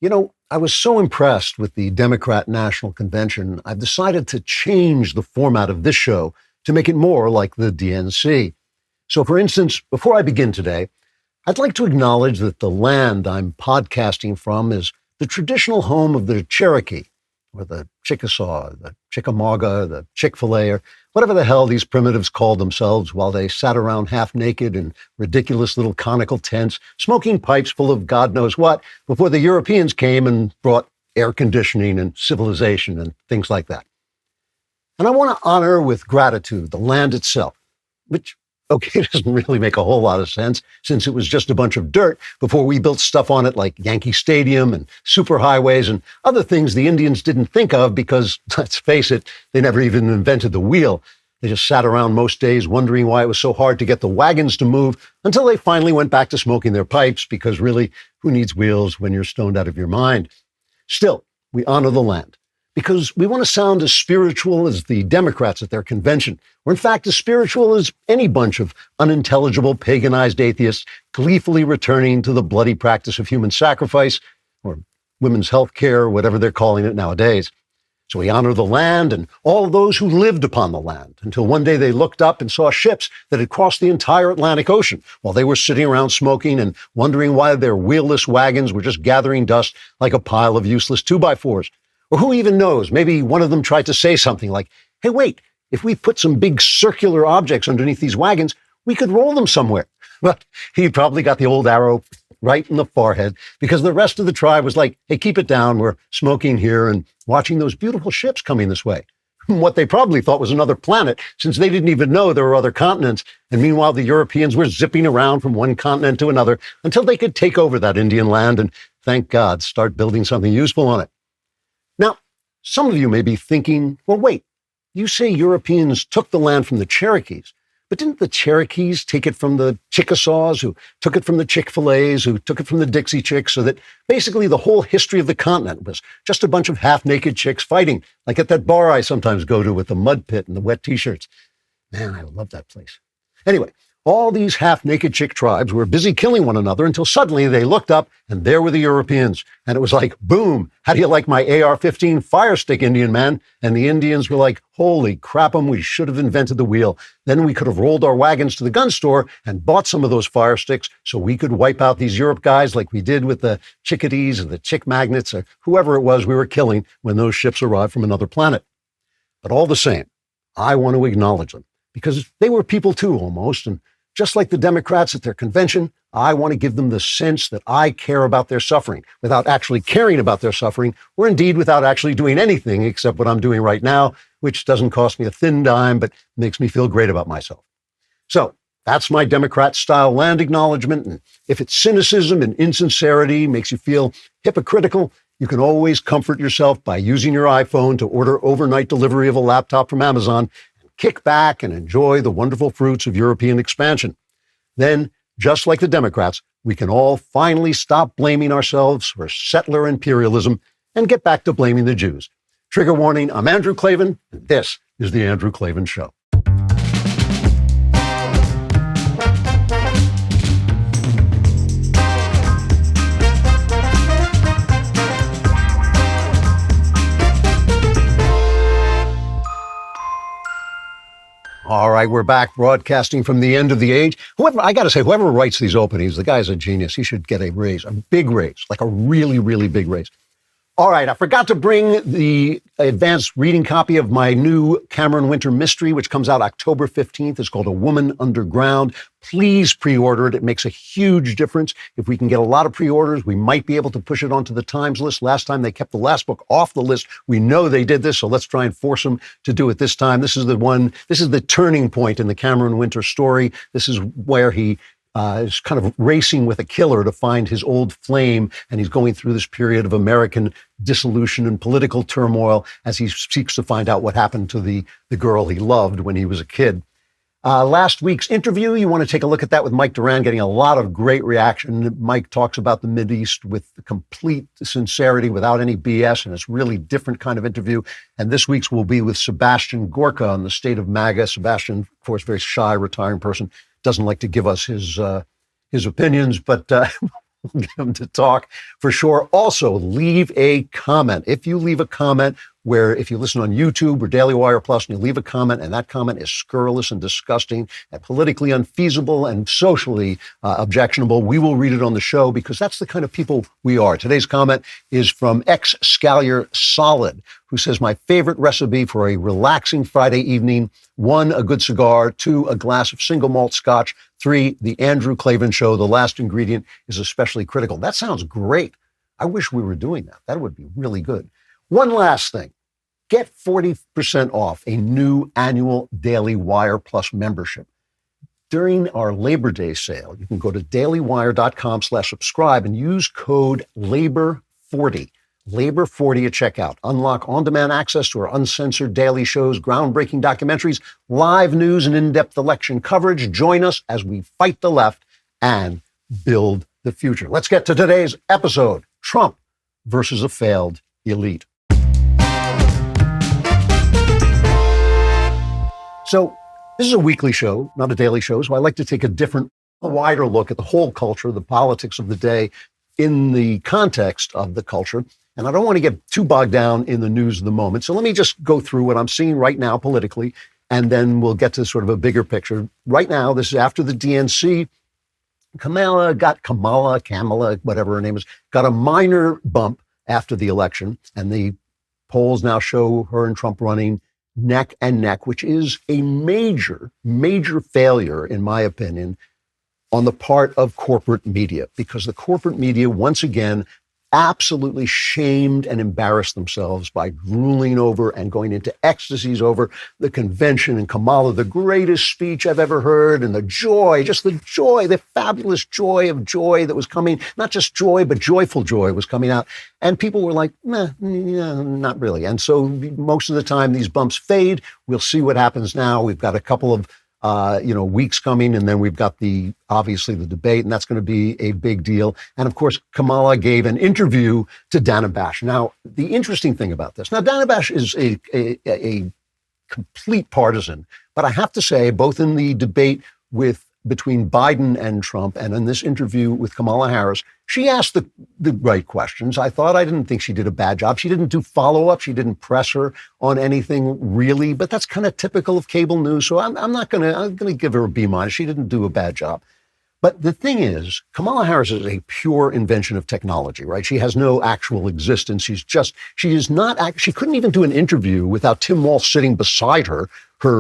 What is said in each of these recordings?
I was so impressed with the Democrat National Convention, I've decided to change the format of this show to make it more like the DNC. So, for instance, before I begin today, I'd like to acknowledge that the land I'm podcasting from is the traditional home of the Cherokee, or the Chickasaw, the Chickamauga, the Chick-fil-A, or whatever the hell these primitives called themselves while they sat around half naked in ridiculous little conical tents, smoking pipes full of God knows what, before the Europeans came and brought air conditioning and civilization and things like that. And I want to honor with gratitude the land itself, which, okay, doesn't really make a whole lot of sense since it was just a bunch of dirt before we built stuff on it like Yankee Stadium and superhighways and other things the Indians didn't think of because, let's face it, they never even invented the wheel. They just sat around most days wondering why it was so hard to get the wagons to move until they finally went back to smoking their pipes because really, who needs wheels when you're stoned out of your mind? Still, we honor the land, because we want to sound as spiritual as the Democrats at their convention, or in fact, as spiritual as any bunch of unintelligible, paganized atheists gleefully returning to the bloody practice of human sacrifice, or women's health care, whatever they're calling it nowadays. So we honor the land and all those who lived upon the land until one day they looked up and saw ships that had crossed the entire Atlantic Ocean while they were sitting around smoking and wondering why their wheelless wagons were just gathering dust like a pile of useless 2x4s. Or who even knows, maybe one of them tried to say something like, hey, wait, if we put some big circular objects underneath these wagons, we could roll them somewhere. But he probably got the old arrow right in the forehead because the rest of the tribe was like, hey, keep it down. We're smoking here and watching those beautiful ships coming this way. What they probably thought was another planet, since they didn't even know there were other continents. And meanwhile, the Europeans were zipping around from one continent to another until they could take over that Indian land and, thank God, start building something useful on it. Now, some of you may be thinking, well, wait, you say Europeans took the land from the Cherokees, but didn't the Cherokees take it from the Chickasaws, who took it from the Chick-fil-A's, who took it from the Dixie Chicks, so that basically the whole history of the continent was just a bunch of half-naked chicks fighting, like at that bar I sometimes go to with the mud pit and the wet T-shirts. Man, I love that place. Anyway, all these half-naked chick tribes were busy killing one another until suddenly they looked up and there were the Europeans. And it was like, boom, how do you like my AR-15 fire stick, Indian man? And the Indians were like, holy crap-em, we should have invented the wheel. Then we could have rolled our wagons to the gun store and bought some of those fire sticks so we could wipe out these Europe guys like we did with the chickadees or the chick magnets or whoever it was we were killing when those ships arrived from another planet. But all the same, I want to acknowledge them because they were people too, almost, and just like the Democrats at their convention, I want to give them the sense that I care about their suffering without actually caring about their suffering, or indeed without actually doing anything except what I'm doing right now, which doesn't cost me a thin dime, but makes me feel great about myself. So that's my Democrat-style land acknowledgement. And if it's cynicism and insincerity makes you feel hypocritical, you can always comfort yourself by using your iPhone to order overnight delivery of a laptop from Amazon, kick back and enjoy the wonderful fruits of European expansion. Then, just like the Democrats, we can all finally stop blaming ourselves for settler imperialism and get back to blaming the Jews. Trigger warning, I'm Andrew Klavan, and this is The Andrew Klavan Show. All right, we're back broadcasting from the end of the age. I got to say, whoever writes these openings, the guy's a genius. He should get a raise, a big raise, like a really, really big raise. All right, I forgot to bring the advanced reading copy of my new Cameron Winter mystery, which comes out October 15th. It's called A Woman Underground. Please pre-order it. It makes a huge difference. If we can get a lot of pre-orders, we might be able to push it onto the Times list. Last time they kept the last book off the list. We know they did this, so let's try and force them to do it this time. This is the turning point in the Cameron Winter story. This is where he is kind of racing with a killer to find his old flame, and he's going through this period of American dissolution and political turmoil as he seeks to find out what happened to the girl he loved when he was a kid. Last week's interview, you want to take a look at that with Mike Duran, getting a lot of great reaction. Mike talks about the Mideast with complete sincerity, without any BS, and it's really different kind of interview. And this week's will be with Sebastian Gorka on the state of MAGA. Sebastian, of course, very shy, retiring person, doesn't like to give us his opinions, but We'll get them to talk for sure. Also, leave a comment. If you leave a comment if you listen on YouTube or DailyWire Plus and you leave a comment and that comment is scurrilous and disgusting and politically unfeasible and socially objectionable, we will read it on the show because that's the kind of people we are. Today's comment is from Scallier Solid, who says, my favorite recipe for a relaxing Friday evening: 1, a good cigar; 2, a glass of single malt scotch; 3, the Andrew Klavan Show. The last ingredient is especially critical. That sounds great. I wish we were doing that. That would be really good. One last thing. Get 40% off a new annual Daily Wire Plus membership. During our Labor Day sale, you can go to dailywire.com/subscribe and use code LABOR40. LABOR40 at checkout. Unlock on-demand access to our uncensored daily shows, groundbreaking documentaries, live news, and in-depth election coverage. Join us as we fight the left and build the future. Let's get to today's episode. Trump versus a failed elite. So this is a weekly show, not a daily show, so I like to take a wider look at the whole culture, the politics of the day in the context of the culture. And I don't want to get too bogged down in the news of the moment. So let me just go through what I'm seeing right now politically, and then we'll get to sort of a bigger picture. Right now, this is after the DNC. Kamala, whatever her name is, got a minor bump after the election. And the polls now show her and Trump running neck and neck, which is a major, major failure, in my opinion, on the part of corporate media, because the corporate media, once again, absolutely shamed and embarrassed themselves by drooling over and going into ecstasies over the convention and Kamala, the greatest speech I've ever heard, and the joy, the fabulous joy that was coming, not just joy, but joyful joy was coming out. And people were like, not really. And so most of the time these bumps fade. We'll see what happens now. We've got a couple of weeks coming, and then we've got obviously the debate, and that's going to be a big deal. And of course, Kamala gave an interview to Dana Bash. Now, the interesting thing about this, Dana Bash is a complete partisan, but I have to say, both in the debate between Biden and Trump and in this interview with Kamala Harris, she asked the right questions. I didn't think she did a bad job. She didn't do follow-up. She didn't press her on anything really, but that's kind of typical of cable news. So I'm going to give her a B-. She didn't do a bad job. But the thing is, Kamala Harris is a pure invention of technology, right? She has no actual existence. She couldn't even do an interview without Tim Walz sitting beside her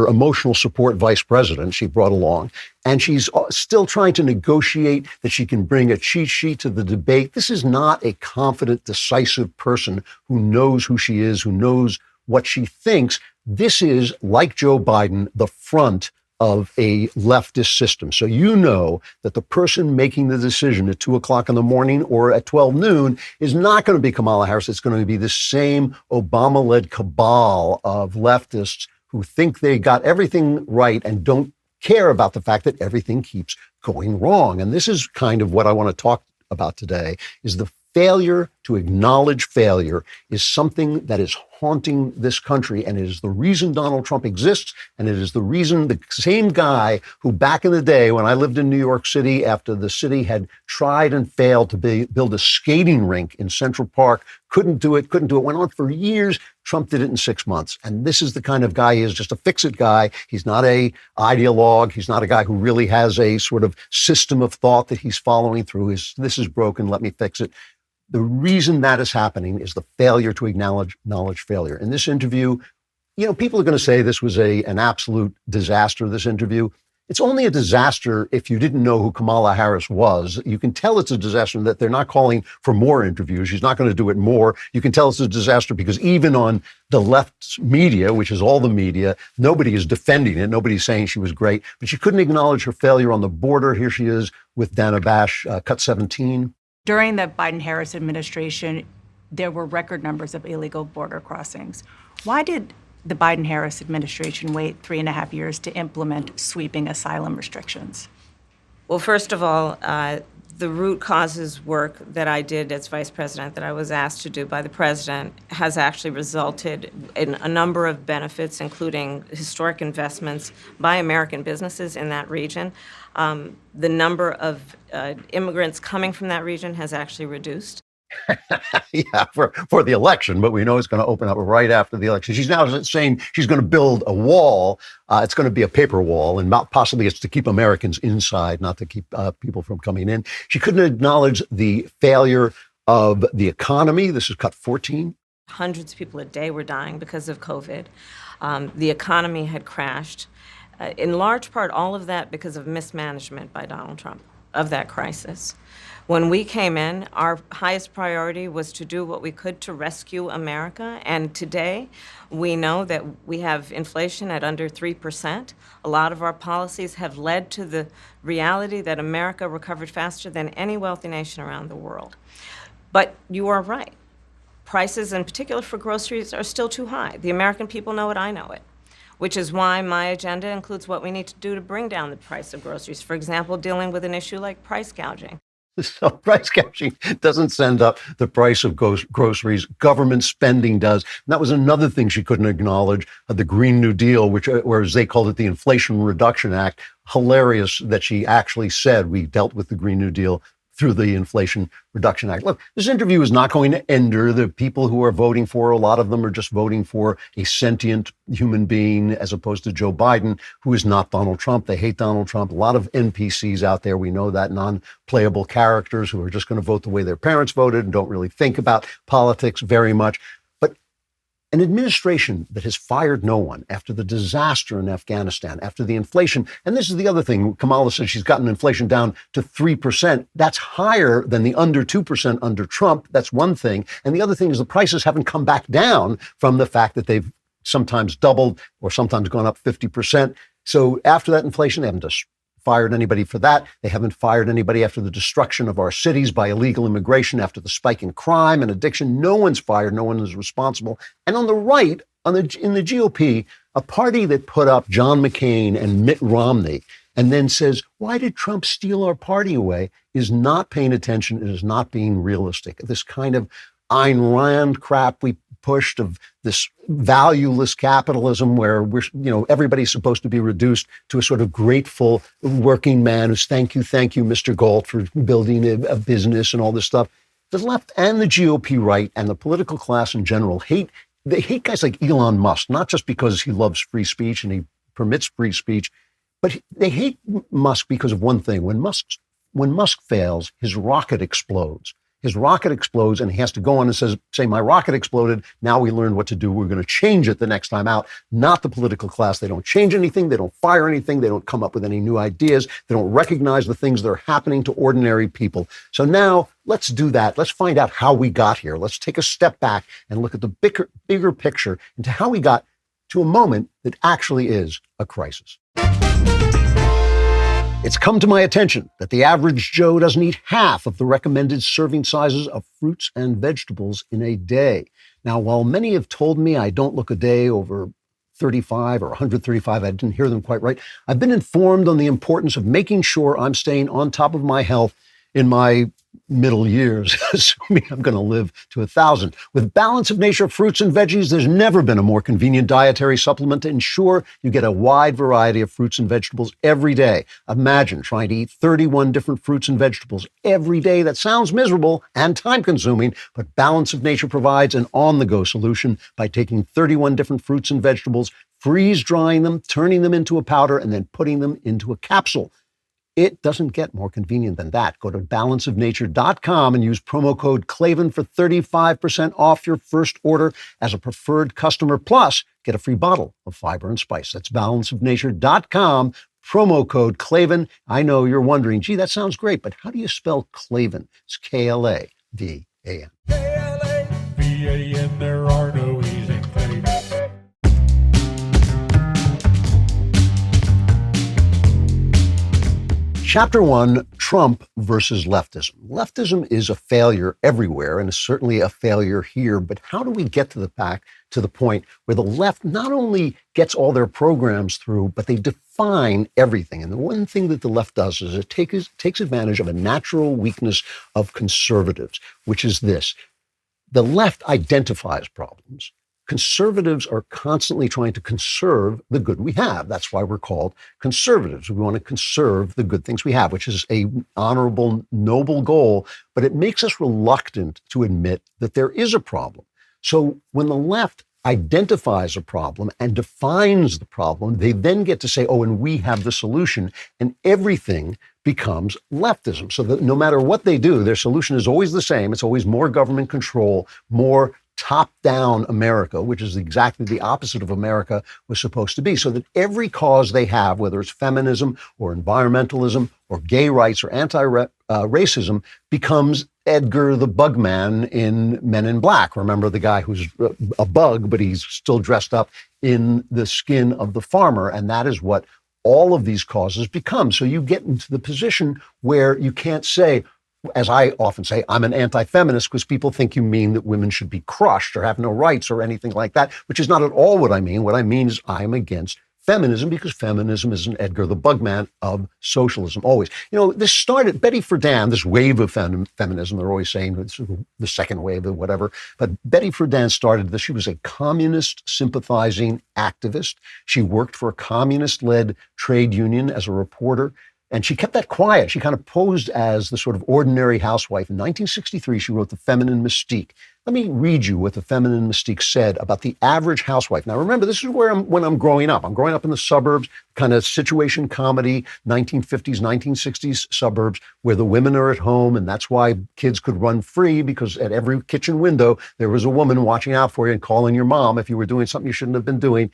emotional support vice president she brought along. And she's still trying to negotiate that she can bring a cheat sheet to the debate. This is not a confident, decisive person who knows who she is, who knows what she thinks. This is, like Joe Biden, the front of a leftist system. So you know that the person making the decision at 2:00 in the morning or at 12 noon is not going to be Kamala Harris. It's going to be the same Obama-led cabal of leftists who think they got everything right and don't care about the fact that everything keeps going wrong. And this is kind of what I want to talk about today, is the failure to acknowledge failure is something that is haunting this country, and it is the reason Donald Trump exists, and it is the reason the same guy who back in the day when I lived in New York City, after the city had tried and failed to build a skating rink in Central Park, couldn't do it, went on for years. Trump did it in 6 months. And this is the kind of guy he is, just a fix-it guy. He's not a ideologue. He's not a guy who really has a sort of system of thought that he's following through. This is broken, let me fix it. The reason that is happening is the failure to acknowledge failure. In this interview, people are going to say this was an absolute disaster, this interview. It's only a disaster if you didn't know who Kamala Harris was. You can tell it's a disaster that they're not calling for more interviews. She's not going to do it more. You can tell it's a disaster because even on the left media, which is all the media, nobody is defending it. Nobody's saying she was great, but she couldn't acknowledge her failure on the border. Here she is with Dana Bash, cut 17. During the Biden-Harris administration, there were record numbers of illegal border crossings. Why did the Biden-Harris administration wait 3.5 years to implement sweeping asylum restrictions? Well, first of all, The root causes work that I did as vice president, that I was asked to do by the president, has actually resulted in a number of benefits, including historic investments by American businesses in that region. The number of immigrants coming from that region has actually reduced. Yeah, for the election, but we know it's going to open up right after the election. She's now saying she's going to build a wall. It's going to be a paper wall, and possibly it's to keep Americans inside, not to keep people from coming in. She couldn't acknowledge the failure of the economy. This is cut 14. Hundreds of people a day were dying because of COVID. The economy had crashed. In large part, all of that because of mismanagement by Donald Trump of that crisis. When we came in, our highest priority was to do what we could to rescue America. And today, we know that we have inflation at under 3%. A lot of our policies have led to the reality that America recovered faster than any wealthy nation around the world. But you are right. Prices, in particular for groceries, are still too high. The American people know it, I know it, which is why my agenda includes what we need to do to bring down the price of groceries. For example, dealing with an issue like price gouging. So price gouging doesn't send up the price of groceries. Government spending does. And that was another thing she couldn't acknowledge, the Green New Deal, or as they called it, the Inflation Reduction Act. Hilarious that she actually said we dealt with the Green New Deal through the Inflation Reduction Act. Look, this interview is not going to end her. The people who are voting for her, a lot of them are just voting for a sentient human being as opposed to Joe Biden, who is not Donald Trump. They hate Donald Trump. A lot of NPCs out there, we know that, non-playable characters who are just going to vote the way their parents voted and don't really think about politics very much. An administration that has fired no one after the disaster in Afghanistan, after the inflation. And this is the other thing. Kamala says she's gotten inflation down to 3%. That's higher than the under 2% under Trump. That's one thing. And the other thing is the prices haven't come back down from the fact that they've sometimes doubled or sometimes gone up 50%. So after that inflation, they haven't just fired anybody for that. They haven't fired anybody after the destruction of our cities by illegal immigration, after the spike in crime and addiction. No one's fired. No one is responsible. And on the right, in the GOP, a party that put up John McCain and Mitt Romney and then says, why did Trump steal our party away, is not paying attention. It is not being realistic. This kind of Ayn Rand crap we pushed of this valueless capitalism where everybody's supposed to be reduced to a sort of grateful working man who's thank you, Mr. Galt, for building a business and all this stuff. The left and the GOP right and the political class in general hate guys like Elon Musk, not just because he loves free speech and he permits free speech, but they hate Musk because of one thing. When Musk fails, his rocket explodes. His rocket explodes and he has to go on and say, my rocket exploded. Now we learned what to do. We're going to change it the next time out. Not the political class. They don't change anything. They don't fire anything. They don't come up with any new ideas. They don't recognize the things that are happening to ordinary people. So now let's do that. Let's find out how we got here. Let's take a step back and look at the bigger picture into how we got to a moment that actually is a crisis. It's come to my attention that the average Joe doesn't eat half of the recommended serving sizes of fruits and vegetables in a day. Now, while many have told me I don't look a day over 35 or 135, I didn't hear them quite right, I've been informed on the importance of making sure I'm staying on top of my health in my middle years, assuming I'm going to live to 1,000. With Balance of Nature fruits and veggies, there's never been a more convenient dietary supplement to ensure you get a wide variety of fruits and vegetables every day. Imagine trying to eat 31 different fruits and vegetables every day. That sounds miserable and time-consuming, but Balance of Nature provides an on-the-go solution by taking 31 different fruits and vegetables, freeze-drying them, turning them into a powder, and then putting them into a capsule. It doesn't get more convenient than that. Go to balanceofnature.com and use promo code Klavan for 35% off your first order as a preferred customer. Plus, get a free bottle of fiber and spice. That's balanceofnature.com, promo code Klavan. I know you're wondering, gee, that sounds great, but how do you spell Klavan? It's K-L-A-V-A-N. K-L-A-V-A-N, there are no E's in Klavan. Chapter 1, Trump versus leftism. Leftism is a failure everywhere and is certainly a failure here, but how do we get to the point where the left not only gets all their programs through, but they define everything? And the one thing that the left does is it takes advantage of a natural weakness of conservatives, which is this. The left identifies problems. Conservatives are constantly trying to conserve the good we have. That's why we're called conservatives. We want to conserve the good things we have, which is a honorable, noble goal, but it makes us reluctant to admit that there is a problem. So when the left identifies a problem and defines the problem, they then get to say, oh, and we have the solution, and everything becomes leftism. So that no matter what they do, their solution is always the same. It's always more government control, more top-down America, which is exactly the opposite of America was supposed to be, so that every cause they have, whether it's feminism or environmentalism or gay rights or anti-racism, becomes Edgar the Bugman in Men in Black. Remember the guy who's a bug, but he's still dressed up in the skin of the farmer, and that is what all of these causes become. So you get into the position where you can't say, as I often say, I'm an anti-feminist, because people think you mean that women should be crushed or have no rights or anything like that, which is not at all what I mean. What I mean is I'm against feminism, because feminism is an Edgar the Bugman of socialism, always. You know, this started, Betty Friedan, this wave of feminism, they're always saying it's the second wave or whatever, but Betty Friedan started this. She was a communist sympathizing activist. She worked for a communist-led trade union as a reporter. And she kept that quiet. She kind of posed as the sort of ordinary housewife. In 1963, she wrote The Feminine Mystique. Let me read you what The Feminine Mystique said about the average housewife. Now, remember, this is where when I'm growing up. I'm growing up in the suburbs, kind of situation comedy, 1950s, 1960s suburbs, where the women are at home, and that's why kids could run free, because at every kitchen window, there was a woman watching out for you and calling your mom if you were doing something you shouldn't have been doing.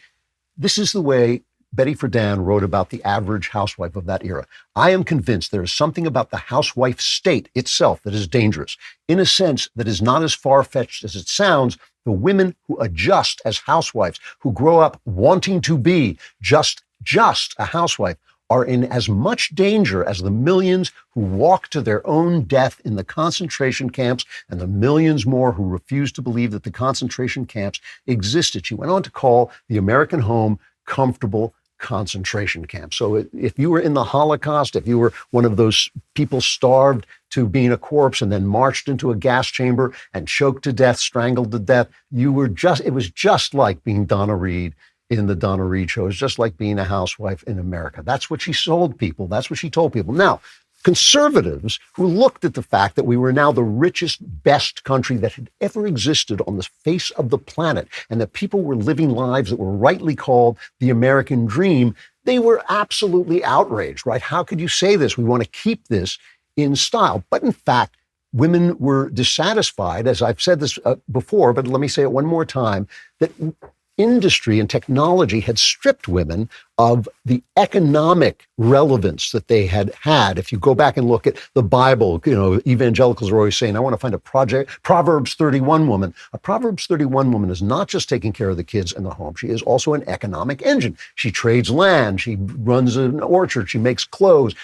This is the way Betty Friedan wrote about the average housewife of that era. I am convinced there is something about the housewife state itself that is dangerous. In a sense that is not as far-fetched as it sounds, the women who adjust as housewives, who grow up wanting to be just a housewife, are in as much danger as the millions who walk to their own death in the concentration camps and the millions more who refuse to believe that the concentration camps existed. She went on to call the American home comfortable concentration camp. So if you were in the Holocaust, if you were one of those people starved to being a corpse and then marched into a gas chamber and choked to death, strangled to death, it was just like being Donna Reed in the Donna Reed show. It was just like being a housewife in America. That's what she sold people. That's what she told people. Now, conservatives who looked at the fact that we were now the richest, best country that had ever existed on the face of the planet, and that people were living lives that were rightly called the American dream, they were absolutely outraged, right? How could you say this? We want to keep this in style. But in fact, women were dissatisfied, as I've said this before, but let me say it one more time, that industry and technology had stripped women of the economic relevance that they had had. If you go back and look at the Bible, evangelicals are always saying, I want to find a Proverbs 31 woman. A Proverbs 31 woman is not just taking care of the kids and the home. She is also an economic engine. She trades land. She runs an orchard. She makes clothes.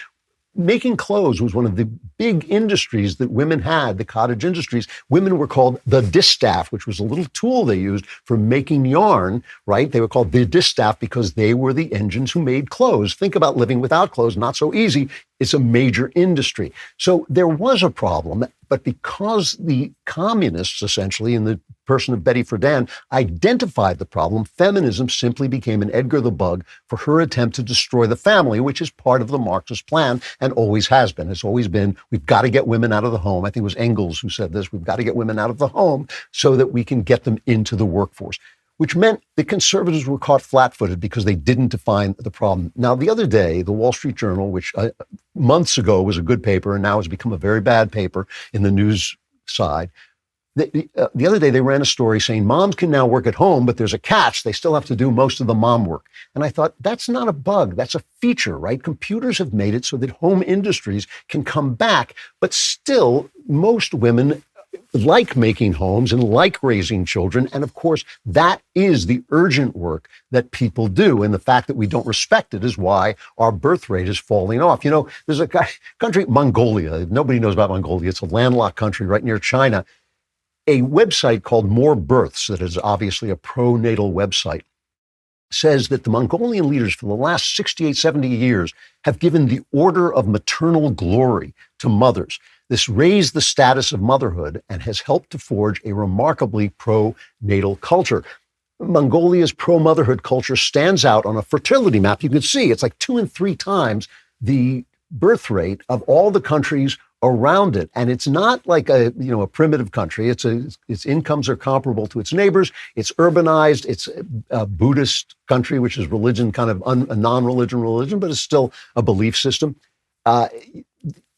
Making clothes was one of the big industries that women had, the cottage industries. Women were called the distaff, which was a little tool they used for making yarn, right? They were called the distaff because they were the engines who made clothes. Think about living without clothes, not so easy. It's a major industry. So there was a problem, but because the communists, essentially, in the person of Betty Friedan, identified the problem, feminism simply became an Edgar the Bug for her attempt to destroy the family, which is part of the Marxist plan and always has been. It's always been, we've got to get women out of the home. I think it was Engels who said this. We've got to get women out of the home so that we can get them into the workforce, which meant that conservatives were caught flat-footed because they didn't define the problem. Now, the other day, the Wall Street Journal, which months ago was a good paper and now has become a very bad paper in the news side, the other day they ran a story saying moms can now work at home, but there's a catch. They still have to do most of the mom work. And I thought, that's not a bug. That's a feature, right? Computers have made it so that home industries can come back, but still most women like making homes and like raising children. And of course, that is the urgent work that people do. And the fact that we don't respect it is why our birth rate is falling off. You know, there's a country, Mongolia. Nobody knows about Mongolia. It's a landlocked country right near China. A website called More Births, that is obviously a pro-natal website, says that the Mongolian leaders for the last 68, 70 years have given the order of maternal glory to mothers. This raised the status of motherhood and has helped to forge a remarkably pro-natal culture. Mongolia's pro-motherhood culture stands out on a fertility map. You can see it's like 2 and 3 times the birth rate of all the countries around it. And it's not like a primitive country. Its incomes are comparable to its neighbors. It's urbanized. It's a Buddhist country, which is religion, kind of a non-religion religion, but it's still a belief system.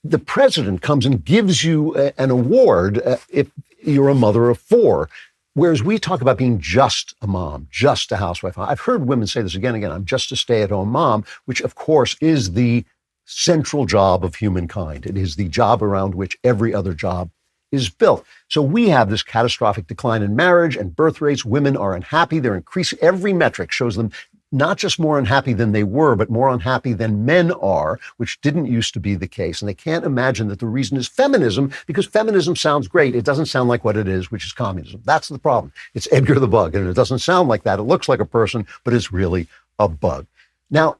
The president comes and gives you an award if you're a mother of 4. Whereas we talk about being just a mom, just a housewife. I've heard women say this again and again. I'm just a stay-at-home mom, which of course is the central job of humankind. It is the job around which every other job is built. So we have this catastrophic decline in marriage and birth rates. Women are unhappy. They're increasing. Every metric shows them not just more unhappy than they were, but more unhappy than men are, which didn't used to be the case. And they can't imagine that the reason is feminism, because feminism sounds great. It doesn't sound like what it is, which is communism. That's the problem. It's Edgar the Bug, and it doesn't sound like that. It looks like a person, but it's really a bug. Now,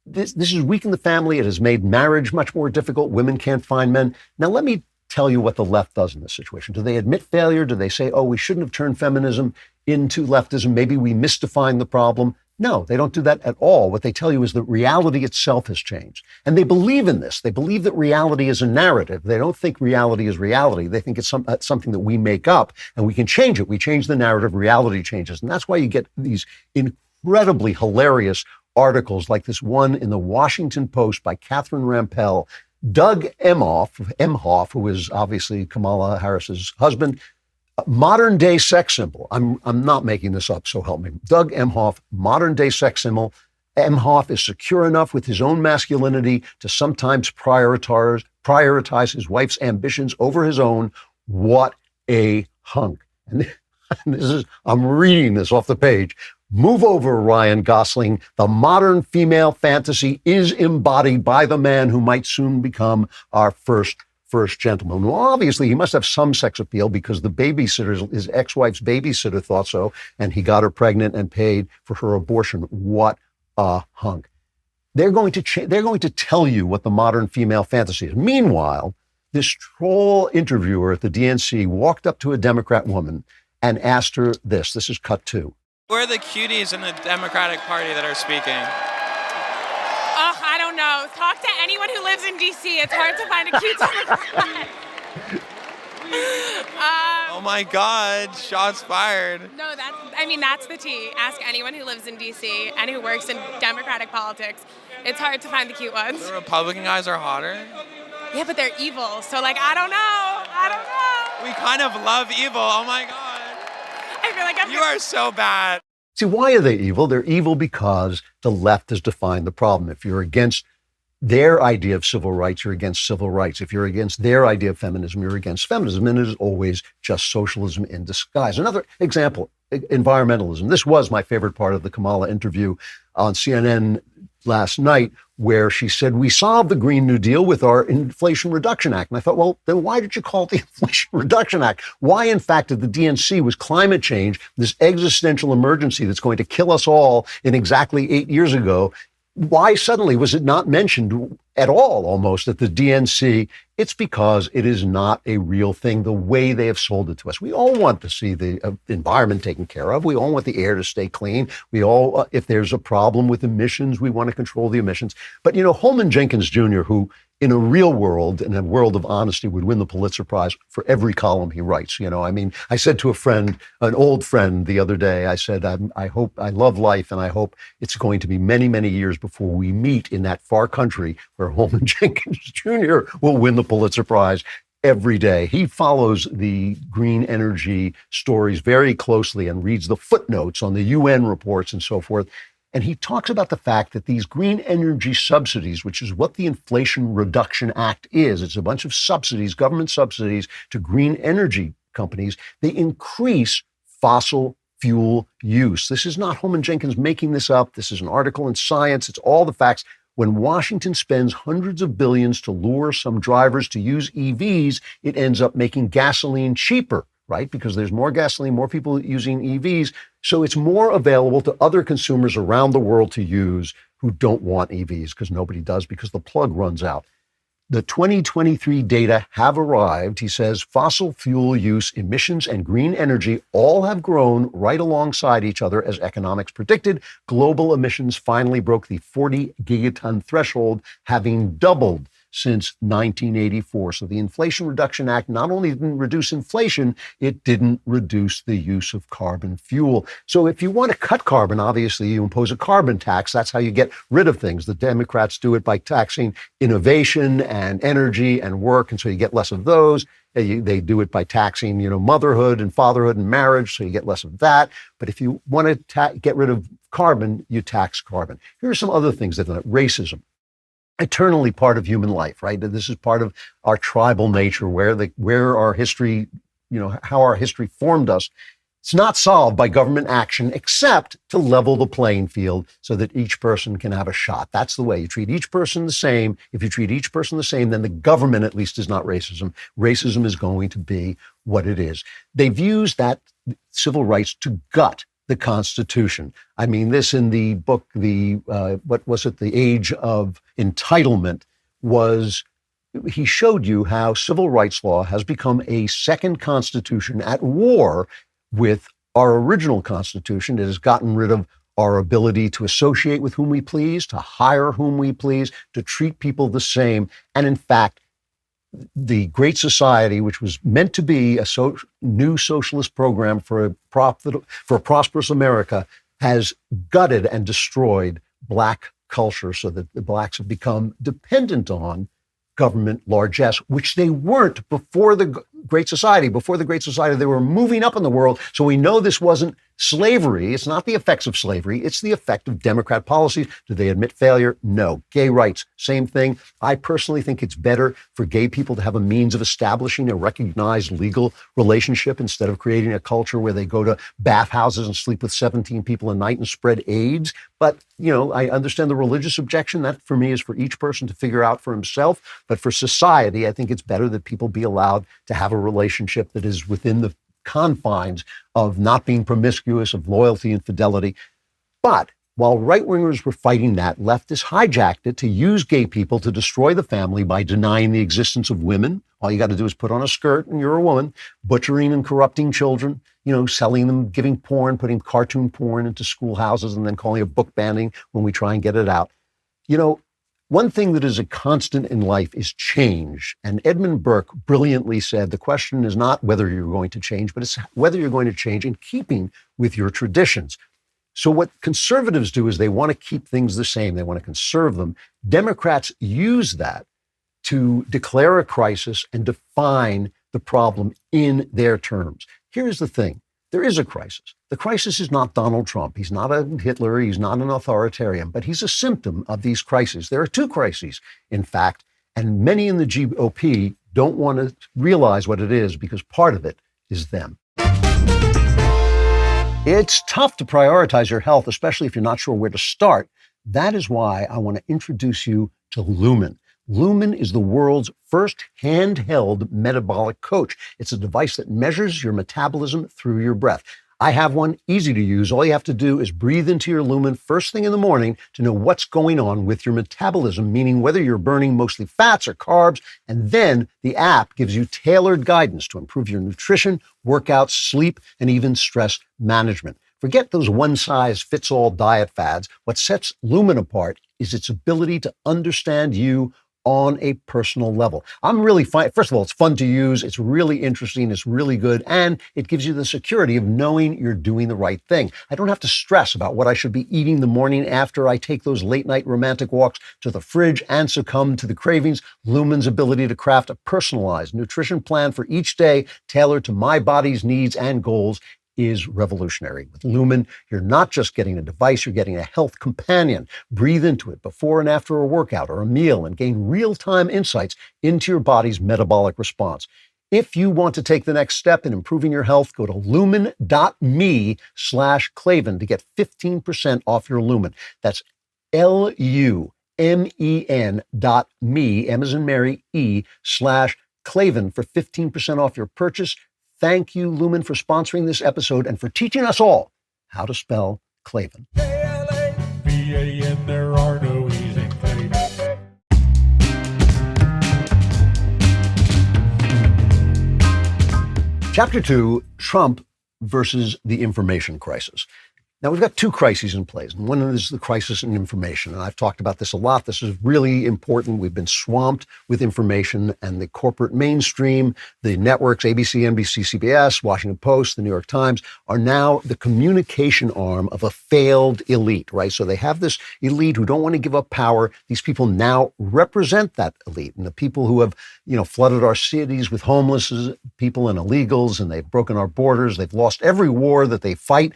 this has weakened the family. It has made marriage much more difficult. Women can't find men. Now, let me tell you what the left does in this situation. Do they admit failure? Do they say, oh, we shouldn't have turned feminism into leftism? Maybe we misdefined the problem. No, they don't do that at all. What they tell you is that reality itself has changed. And they believe in this. They believe that reality is a narrative. They don't think reality is reality. They think it's something that we make up and we can change it. We change the narrative, reality changes. And that's why you get these incredibly hilarious articles like this one in the Washington Post by Catherine Rampell. Doug Emhoff, who is obviously Kamala Harris's husband, modern day sex symbol. I'm not making this up, so help me. Doug Emhoff, modern day sex symbol. Emhoff is secure enough with his own masculinity to sometimes prioritize his wife's ambitions over his own. What a hunk. And I'm reading this off the page. Move over, Ryan Gosling. The modern female fantasy is embodied by the man who might soon become our first gentleman. Well, obviously, he must have some sex appeal because the babysitter, his ex-wife's babysitter, thought so, and he got her pregnant and paid for her abortion. What a hunk. They're going to tell you what the modern female fantasy is. Meanwhile, this troll interviewer at the DNC walked up to a Democrat woman and asked her this. This is cut 2. Who are the cuties in the Democratic Party that are speaking? Oh, I don't know. Talk to anyone who lives in D.C. It's hard to find a cute Democrat. Oh my God, shots fired. No, that's the tea. Ask anyone who lives in D.C. and who works in Democratic politics. It's hard to find the cute ones. The Republican guys are hotter? Yeah, but they're evil. So, I don't know. We kind of love evil. Oh my God. I feel like You are so bad. See, why are they evil? They're evil because the left has defined the problem. If you're against their idea of civil rights, you're against civil rights. If you're against their idea of feminism, you're against feminism. And it is always just socialism in disguise. Another example, environmentalism. This was my favorite part of the Kamala interview on CNN last night, where she said, we solved the Green New Deal with our Inflation Reduction Act. And I thought, well, then why did you call it the Inflation Reduction Act? Why, in fact, did the DNC was climate change, this existential emergency that's going to kill us all in exactly 8 years ago? Why suddenly was it not mentioned at all almost at the DNC? It's because it is not a real thing the way they have sold it to us. We all want to see the environment taken care of. We all want the air to stay clean. We all, if there's a problem with emissions, we want to control the emissions. But, Holman Jenkins Jr., who in a real world, in a world of honesty, would win the Pulitzer Prize for every column he writes. I said to a friend, an old friend the other day, I said, I love life, and I hope it's going to be many, many years before we meet in that far country where Holman Jenkins Jr. will win the Pulitzer Prize every day. He follows the green energy stories very closely and reads the footnotes on the UN reports and so forth. And he talks about the fact that these green energy subsidies, which is what the Inflation Reduction Act is, it's a bunch of subsidies, government subsidies to green energy companies, they increase fossil fuel use. This is not Holman Jenkins making this up. This is an article in Science. It's all the facts. When Washington spends hundreds of billions to lure some drivers to use EVs, it ends up making gasoline cheaper, right? Because there's more gasoline, more people using EVs. So it's more available to other consumers around the world to use who don't want EVs, because nobody does, because the plug runs out. The 2023 data have arrived. He says fossil fuel use, emissions, and green energy all have grown right alongside each other as economics predicted. Global emissions finally broke the 40 gigaton threshold, having doubled since 1984. So the Inflation Reduction Act not only didn't reduce inflation, it didn't reduce the use of carbon fuel. So if you want to cut carbon, obviously you impose a carbon tax. That's how you get rid of things. The Democrats do it by taxing innovation and energy and work, and so you get less of those. They do it by taxing, motherhood and fatherhood and marriage, so you get less of that. But if you want to get rid of carbon, you tax carbon. Here are some other things that are racism. Eternally part of human life, right? This is part of our tribal nature, where our history, how our history formed us. It's not solved by government action, except to level the playing field so that each person can have a shot. That's the way. You treat each person the same. If you treat each person the same, then the government at least is not racism. Racism is going to be what it is. They've used that civil rights to gut the Constitution. I mean, this in the book, The Age of Entitlement, he showed you how civil rights law has become a second constitution at war with our original Constitution. It has gotten rid of our ability to associate with whom we please, to hire whom we please, to treat people the same. And in fact, the Great Society, which was meant to be a new socialist program for a prosperous America, has gutted and destroyed Black culture so that the Blacks have become dependent on government largesse, which they weren't before the Great Society. Before the Great Society, they were moving up in the world. So we know this wasn't slavery. It's not the effects of slavery. It's the effect of Democrat policies. Do they admit failure? No. Gay rights, same thing. I personally think it's better for gay people to have a means of establishing a recognized legal relationship instead of creating a culture where they go to bathhouses and sleep with 17 people a night and spread AIDS. But, I understand the religious objection. That, for me, is for each person to figure out for himself. But for society, I think it's better that people be allowed to have a relationship that is within the confines of not being promiscuous, of loyalty and fidelity. But while right-wingers were fighting that, leftists hijacked it to use gay people to destroy the family by denying the existence of women. All you got to do is put on a skirt and you're a woman, butchering and corrupting children, selling them, giving porn, putting cartoon porn into schoolhouses and then calling it book banning when we try and get it out. One thing that is a constant in life is change. And Edmund Burke brilliantly said, the question is not whether you're going to change, but it's whether you're going to change in keeping with your traditions. So what conservatives do is they want to keep things the same. They want to conserve them. Democrats use that to declare a crisis and define the problem in their terms. Here's the thing. There is a crisis. The crisis is not Donald Trump. He's not a Hitler. He's not an authoritarian, but he's a symptom of these crises. There are two crises, in fact, and many in the GOP don't want to realize what it is because part of it is them. It's tough to prioritize your health, especially if you're not sure where to start. That is why I want to introduce you to Lumen. Lumen is the world's first handheld metabolic coach. It's a device that measures your metabolism through your breath. I have one, easy to use. All you have to do is breathe into your Lumen first thing in the morning to know what's going on with your metabolism, meaning whether you're burning mostly fats or carbs. And then the app gives you tailored guidance to improve your nutrition, workouts, sleep, and even stress management. Forget those one-size-fits-all diet fads. What sets Lumen apart is its ability to understand you on a personal level. I'm really fine. First of all, it's fun to use. It's really interesting. It's really good. And it gives you the security of knowing you're doing the right thing. I don't have to stress about what I should be eating the morning after I take those late night romantic walks to the fridge and succumb to the cravings. Lumen's ability to craft a personalized nutrition plan for each day tailored to my body's needs and goals is revolutionary. With Lumen, you're not just getting a device, you're getting a health companion. Breathe into it before and after a workout or a meal and gain real-time insights into your body's metabolic response. If you want to take the next step in improving your health, go to lumen.me/Klavan to get 15% off your Lumen. That's LUMEN.me, M as in Mary, /Klavan for 15% off your purchase. Thank you, Lumen, for sponsoring this episode and for teaching us all how to spell Klavan. K-L-A-V-A-N, there are no E's in Klavan. Chapter 2, Trump versus the information crisis. Now, we've got two crises in place, and one is the crisis in information. And I've talked about this a lot. This is really important. We've been swamped with information, and the corporate mainstream, the networks, ABC, NBC, CBS, Washington Post, the New York Times, are now the communication arm of a failed elite, right? So they have this elite who don't want to give up power. These people now represent that elite, and the people who have, flooded our cities with homeless people and illegals, and they've broken our borders. They've lost every war that they fight.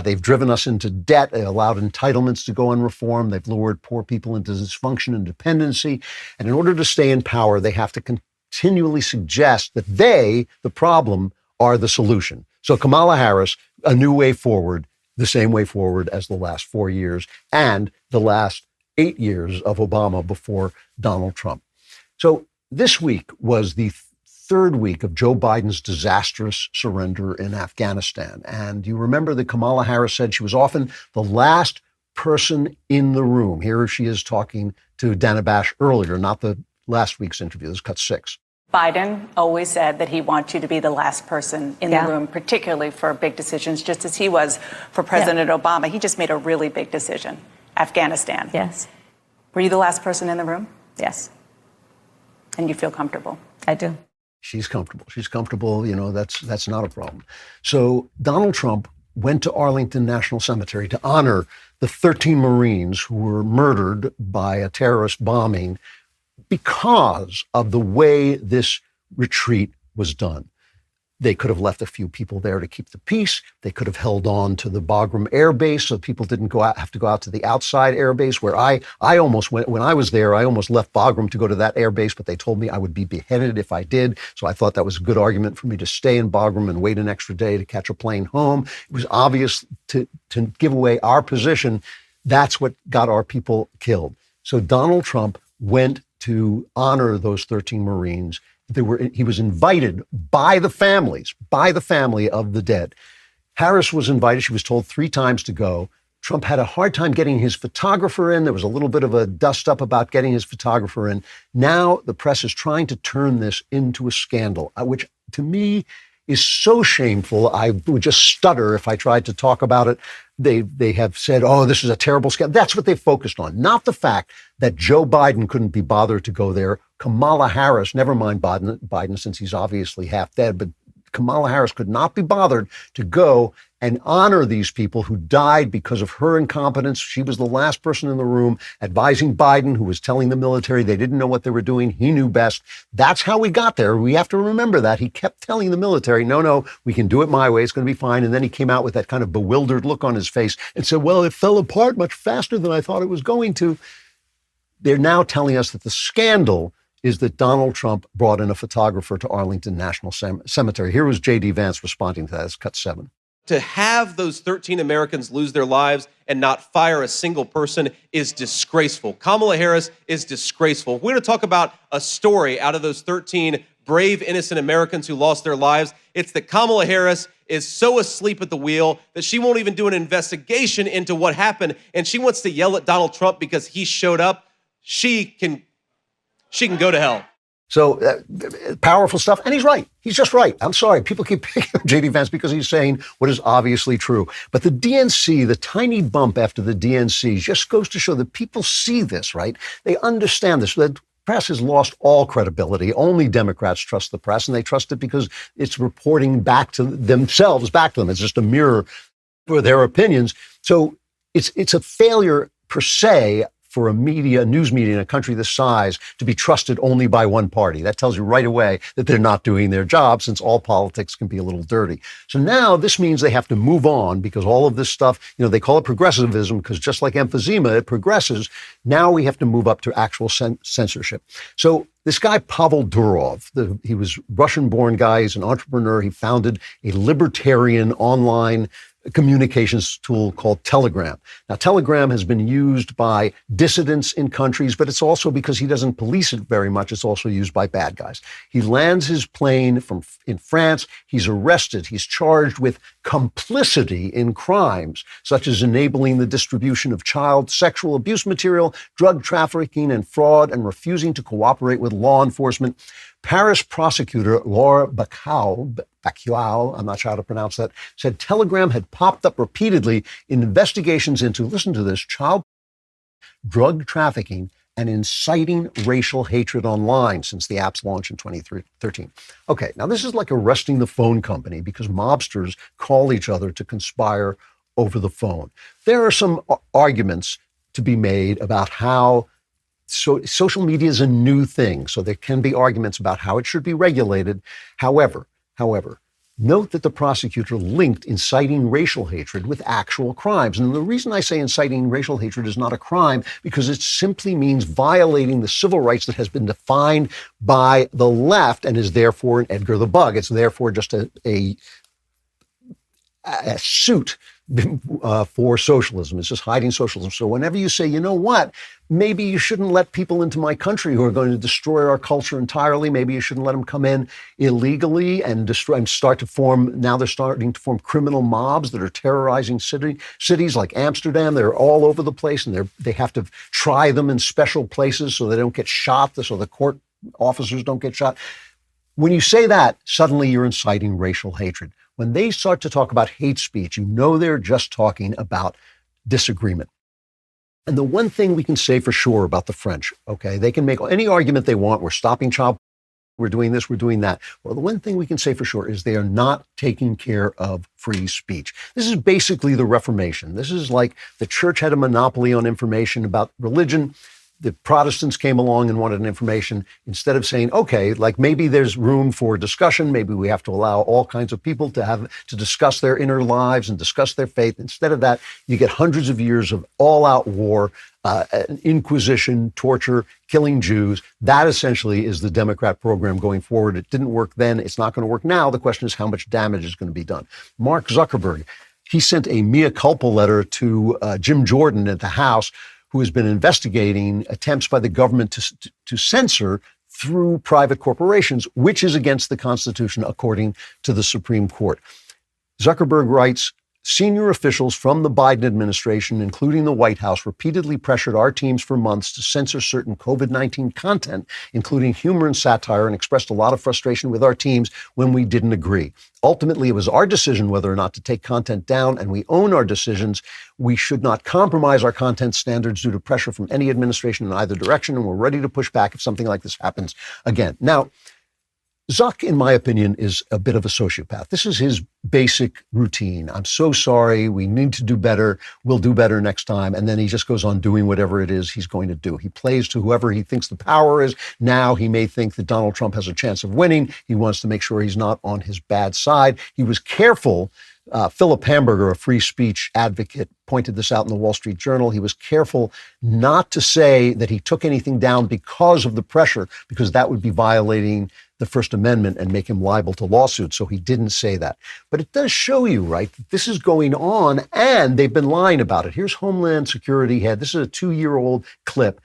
They've driven us into debt. They allowed entitlements to go unreformed. They've lured poor people into dysfunction and dependency. And in order to stay in power, they have to continually suggest that they, the problem, are the solution. So Kamala Harris, a new way forward, the same way forward as the last 4 years and the last 8 years of Obama before Donald Trump. So this week was the third week of Joe Biden's disastrous surrender in Afghanistan. And you remember that Kamala Harris said she was often the last person in the room. Here she is talking to Dana Bash earlier, not the last week's interview. This is cut 6. Biden always said that he wants you to be the last person in the room, particularly for big decisions, just as he was for President Obama. He just made a really big decision. Afghanistan. Yes. Were you the last person in the room? Yes. And you feel comfortable? I do. She's comfortable. She's comfortable. That's not a problem. So Donald Trump went to Arlington National Cemetery to honor the 13 Marines who were murdered by a terrorist bombing because of the way this retreat was done. They could have left a few people there to keep the peace. They could have held on to the Bagram Air Base so people didn't have to go out to the outside air base where I almost went. When I was there, I almost left Bagram to go to that air base, but they told me I would be beheaded if I did. So I thought that was a good argument for me to stay in Bagram and wait an extra day to catch a plane home. It was obvious to give away our position. That's what got our people killed. So Donald Trump went to honor those 13 Marines. He was invited by the family of the dead. Harris was invited. She was told 3 times to go. Trump had a hard time getting his photographer in. There was a little bit of a dust up about getting his photographer in. Now the press is trying to turn this into a scandal, which to me is so shameful. I would just stutter if I tried to talk about it. They have said, oh, this is a terrible scandal. That's what they focused on, not the fact that Joe Biden couldn't be bothered to go there. Kamala Harris, never mind Biden since he's obviously half dead, but Kamala Harris could not be bothered to go and honor these people who died because of her incompetence. She was the last person in the room advising Biden, who was telling the military they didn't know what they were doing. He knew best. That's how we got there. We have to remember that. He kept telling the military, no, we can do it my way. It's going to be fine. And then he came out with that kind of bewildered look on his face and said, well, it fell apart much faster than I thought it was going to. They're now telling us that the scandal is that Donald Trump brought in a photographer to Arlington National Cemetery. Here was J.D. Vance responding to that. It's cut 7. To have those 13 Americans lose their lives and not fire a single person is disgraceful. Kamala Harris is disgraceful. We're going to talk about a story out of those 13 brave, innocent Americans who lost their lives. It's that Kamala Harris is so asleep at the wheel that she won't even do an investigation into what happened, and she wants to yell at Donald Trump because he showed up. She can go to hell. So powerful stuff. And he's right. He's just right. I'm sorry. People keep picking on J.D. Vance because he's saying what is obviously true. But the DNC, the tiny bump after the DNC just goes to show that people see this, right? They understand this. The press has lost all credibility. Only Democrats trust the press, and they trust it because it's reporting back to themselves, back to them. It's just a mirror for their opinions. So it's a failure per se for a news media in a country this size to be trusted only by one party. That tells you right away that they're not doing their job, since all politics can be a little dirty. So now this means they have to move on, because all of this stuff, they call it progressivism, because just like emphysema, it progresses. Now we have to move up to actual censorship. So this guy, Pavel Durov, he was Russian-born guy. He's an entrepreneur. He founded a libertarian online communications tool called Telegram. Now, Telegram has been used by dissidents in countries, but it's also because he doesn't police it very much. It's also used by bad guys. He lands his plane in France. He's arrested. He's charged with complicity in crimes, such as enabling the distribution of child sexual abuse material, drug trafficking, and fraud, and refusing to cooperate with law enforcement. Paris prosecutor Laura Bacau, I'm not sure how to pronounce that, said Telegram had popped up repeatedly in investigations into, listen to this, child drug trafficking and inciting racial hatred online since the app's launch in 2013. Okay, now this is like arresting the phone company, because mobsters call each other to conspire over the phone. There are some arguments to be made about how social media is a new thing, so there can be arguments about how it should be regulated. However, note that the prosecutor linked inciting racial hatred with actual crimes. And the reason I say inciting racial hatred is not a crime, because it simply means violating the civil rights that has been defined by the left and is therefore an Edgar the Bug. It's therefore just a suit for socialism. It's just hiding socialism. So whenever you say, you know what, maybe you shouldn't let people into my country who are going to destroy our culture entirely. Maybe you shouldn't let them come in illegally and destroy and start to form. Now they're starting to form criminal mobs that are terrorizing cities like Amsterdam. They're all over the place, and they have to try them in special places so they don't get shot, so the court officers don't get shot. When you say that, suddenly you're inciting racial hatred. When they start to talk about hate speech, they're just talking about disagreement. And the one thing we can say for sure about the French, okay, they can make any argument they want. We're stopping child, we're doing this, we're doing that. Well, the one thing we can say for sure is they are not taking care of free speech. This is basically the Reformation. This is like the church had a monopoly on information about religion. The Protestants came along and wanted information. Instead of saying, okay, like maybe there's room for discussion, maybe we have to allow all kinds of people to discuss their inner lives and discuss their faith. Instead of that, you get hundreds of years of all-out war, inquisition, torture, killing Jews. That essentially is the Democrat program going forward. It didn't work then. It's not going to work now. The question is how much damage is going to be done. Mark Zuckerberg, he sent a mea culpa letter to Jim Jordan at the House, who has been investigating attempts by the government to censor through private corporations, which is against the Constitution, according to the Supreme Court. Zuckerberg writes, senior officials from the Biden administration, including the White House, repeatedly pressured our teams for months to censor certain COVID-19 content, including humor and satire, and expressed a lot of frustration with our teams when we didn't agree. Ultimately, it was our decision whether or not to take content down, and we own our decisions. We should not compromise our content standards due to pressure from any administration in either direction, and we're ready to push back if something like this happens again. Now, Zuck, in my opinion, is a bit of a sociopath. This is his basic routine. I'm so sorry. We need to do better. We'll do better next time. And then he just goes on doing whatever it is he's going to do. He plays to whoever he thinks the power is. Now he may think that Donald Trump has a chance of winning. He wants to make sure he's not on his bad side. He was careful. Philip Hamburger, a free speech advocate, pointed this out in the Wall Street Journal. He was careful not to say that he took anything down because of the pressure, because that would be violating the First Amendment and make him liable to lawsuits. So he didn't say that. But it does show you, right, that this is going on and they've been lying about it. Here's Homeland Security head. This is a 2-year-old clip.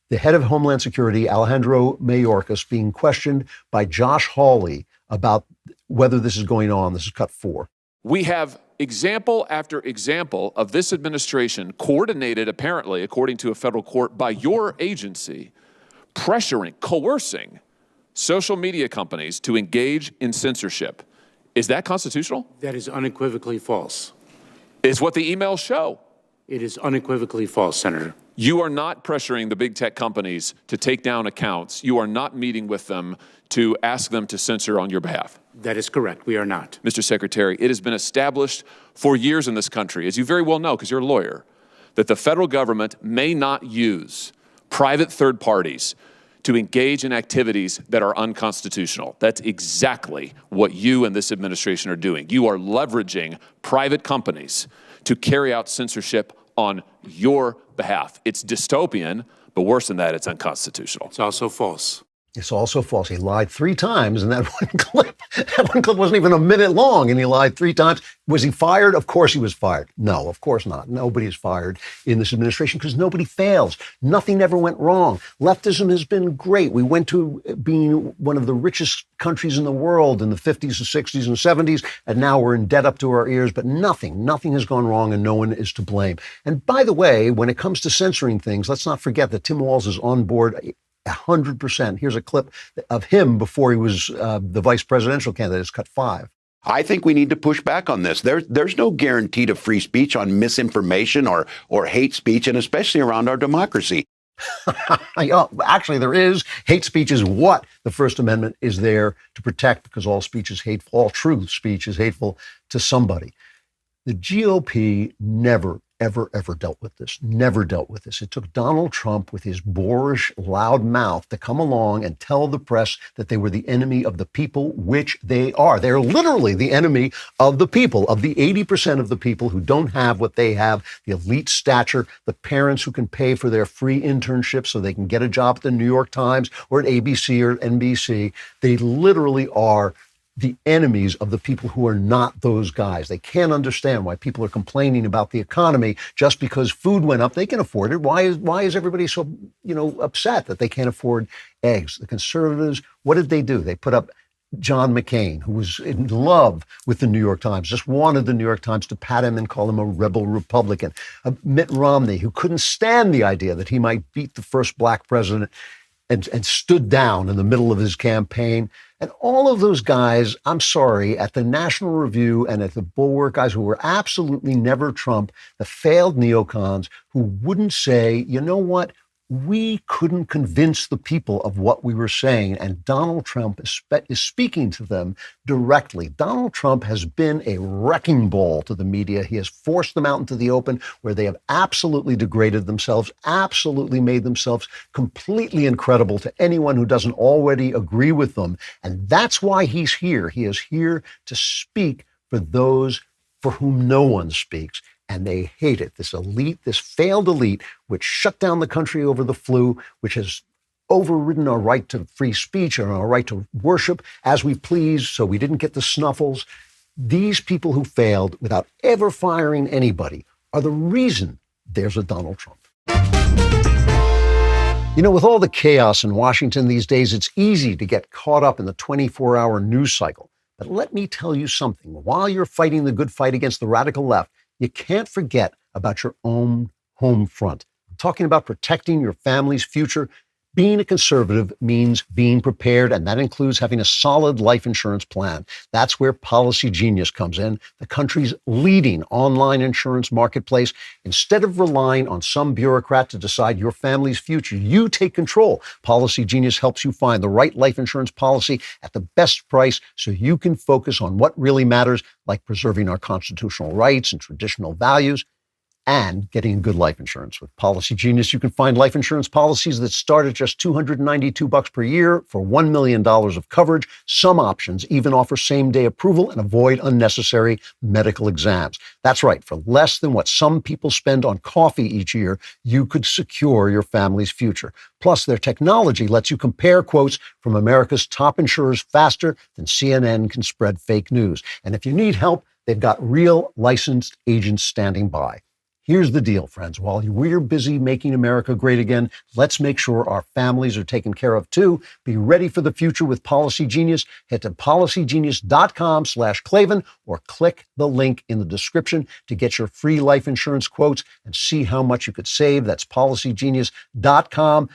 The head of Homeland Security, Alejandro Mayorkas, being questioned by Josh Hawley about whether this is going on. This is cut 4. We have example after example of this administration coordinated, apparently, according to a federal court, by your agency, pressuring, coercing social media companies to engage in censorship. Is that constitutional? That is unequivocally false. Is what the emails show. It is unequivocally false, Senator. You are not pressuring the big tech companies to take down accounts. You are not meeting with them to ask them to censor on your behalf. That is correct. We are not. Mr. Secretary, it has been established for years in this country, as you very well know because you're a lawyer, that the federal government may not use private third parties to engage in activities that are unconstitutional. That's exactly what you and this administration are doing. You are leveraging private companies to carry out censorship on your behalf. It's dystopian, but worse than that, it's unconstitutional. It's also false. It's also false. He lied 3 times in that one clip. That one clip wasn't even a minute long, and he lied 3 times. Was he fired? Of course he was fired. No, of course not. Nobody is fired in this administration because nobody fails. Nothing ever went wrong. Leftism has been great. We went to being one of the richest countries in the world in the 50s and 60s and 70s, and now we're in debt up to our ears, but nothing has gone wrong, and no one is to blame. And by the way, when it comes to censoring things, let's not forget that Tim Walz is on board 100%. Here's a clip of him before he was the vice presidential candidate. It's cut 5. I think we need to push back on this. There's no guarantee to free speech on misinformation or hate speech, and especially around our democracy. Actually, there is. Hate speech is what the First Amendment is there to protect, because all speech is hateful. All true speech is hateful to somebody. The GOP never, ever dealt with this. Never dealt with this. It took Donald Trump with his boorish, loud mouth to come along and tell the press that they were the enemy of the people, which they are. They're literally the enemy of the people, of the 80% of the people who don't have what they have, the elite stature, the parents who can pay for their free internships so they can get a job at the New York Times or at ABC or NBC. They literally are the enemies of the people who are not those guys. They can't understand why people are complaining about the economy just because food went up. They can afford it. Why is everybody so, upset that they can't afford eggs? The conservatives, what did they do? They put up John McCain, who was in love with the New York Times, just wanted the New York Times to pat him and call him a rebel Republican. Mitt Romney, who couldn't stand the idea that he might beat the first black president and stood down in the middle of his campaign. And all of those guys, I'm sorry, at the National Review and at the Bulwark, guys who were absolutely never Trump, the failed neocons who wouldn't say, you know what, we couldn't convince the people of what we were saying. And Donald Trump is speaking to them directly. Donald Trump has been a wrecking ball to the media. He has forced them out into the open where they have absolutely degraded themselves, absolutely made themselves completely incredible to anyone who doesn't already agree with them. And that's why he's here. He is here to speak for those for whom no one speaks. And they hate it. This elite, this failed elite, which shut down the country over the flu, which has overridden our right to free speech and our right to worship as we please, so we didn't get the snuffles. These people who failed without ever firing anybody are the reason there's a Donald Trump. With all the chaos in Washington these days, it's easy to get caught up in the 24-hour news cycle. But let me tell you something. While you're fighting the good fight against the radical left, you can't forget about your own home front. I'm talking about protecting your family's future. Being a conservative means being prepared, and that includes having a solid life insurance plan. That's where Policygenius comes in, the country's leading online insurance marketplace. Instead of relying on some bureaucrat to decide your family's future, you take control. Policygenius helps you find the right life insurance policy at the best price so you can focus on what really matters, like preserving our constitutional rights and traditional values, and getting good life insurance. With Policygenius, you can find life insurance policies that start at just $292 per year for $1 million of coverage. Some options even offer same-day approval and avoid unnecessary medical exams. That's right. For less than what some people spend on coffee each year, you could secure your family's future. Plus, their technology lets you compare quotes from America's top insurers faster than CNN can spread fake news. And if you need help, they've got real licensed agents standing by. Here's the deal, friends. While we're busy making America great again, let's make sure our families are taken care of too. Be ready for the future with Policygenius. Head to policygenius.com/Klavan or click the link in the description to get your free life insurance quotes and see how much you could save. That's policygenius.com/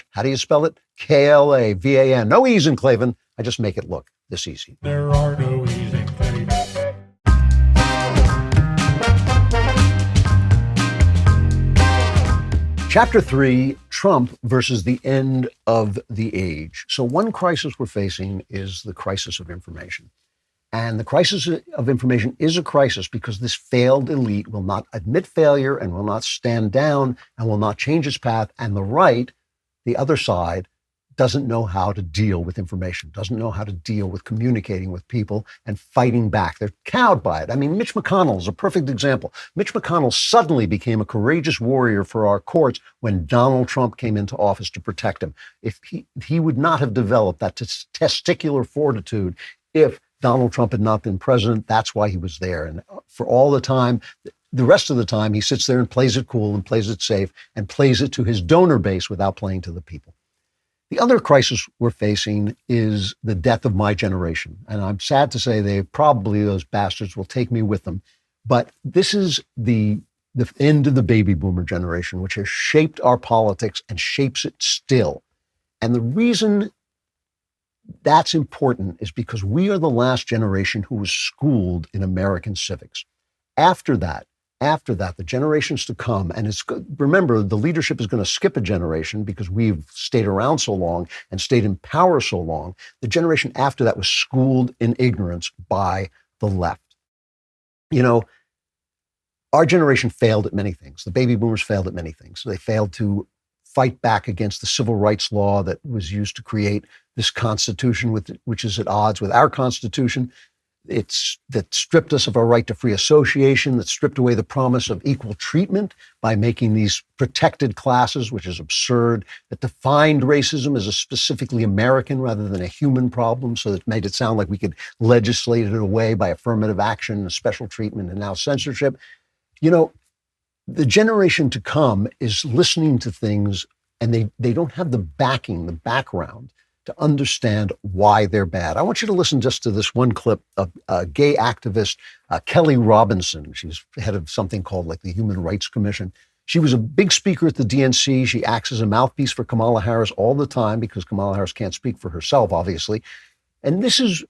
how do you spell it? Klavan. No E's in Klavan. I just make it look this easy. There are no E's in Klavan. Chapter 3, Trump versus the end of the age. So one crisis we're facing is the crisis of information. And the crisis of information is a crisis because this failed elite will not admit failure and will not stand down and will not change its path. And the right, the other side, doesn't know how to deal with information, doesn't know how to deal with communicating with people and fighting back. They're cowed by it. I mean, Mitch McConnell is a perfect example. Mitch McConnell suddenly became a courageous warrior for our courts when Donald Trump came into office to protect him. If he would not have developed that testicular fortitude if Donald Trump had not been president. That's why he was there. And for all the time, the rest of the time, he sits there and plays it cool and plays it safe and plays it to his donor base without playing to the people. The other crisis we're facing is the death of my generation. And I'm sad to say those bastards will take me with them. But this is the end of the baby boomer generation, which has shaped our politics and shapes it still. And the reason that's important is because we are the last generation who was schooled in American civics. After that, the generations to come, and remember, the leadership is going to skip a generation because we've stayed around so long and stayed in power so long. The generation after that was schooled in ignorance by the left. You know, our generation failed at many things. The baby boomers failed at many things. They failed to fight back against the civil rights law that was used to create this Constitution, which is at odds with our Constitution. That stripped us of our right to free association, that stripped away the promise of equal treatment by making these protected classes, which is absurd, that defined racism as a specifically American rather than a human problem, so that made it sound like we could legislate it away by affirmative action and special treatment and now censorship. You know, the generation to come is listening to things and they don't have the backing, the background to understand why they're bad. I want you to listen just to this one clip of gay activist Kelly Robinson. She's head of something called like the Human Rights Commission. She was a big speaker at the DNC. She acts as a mouthpiece for Kamala Harris all the time because Kamala Harris can't speak for herself, obviously. And this is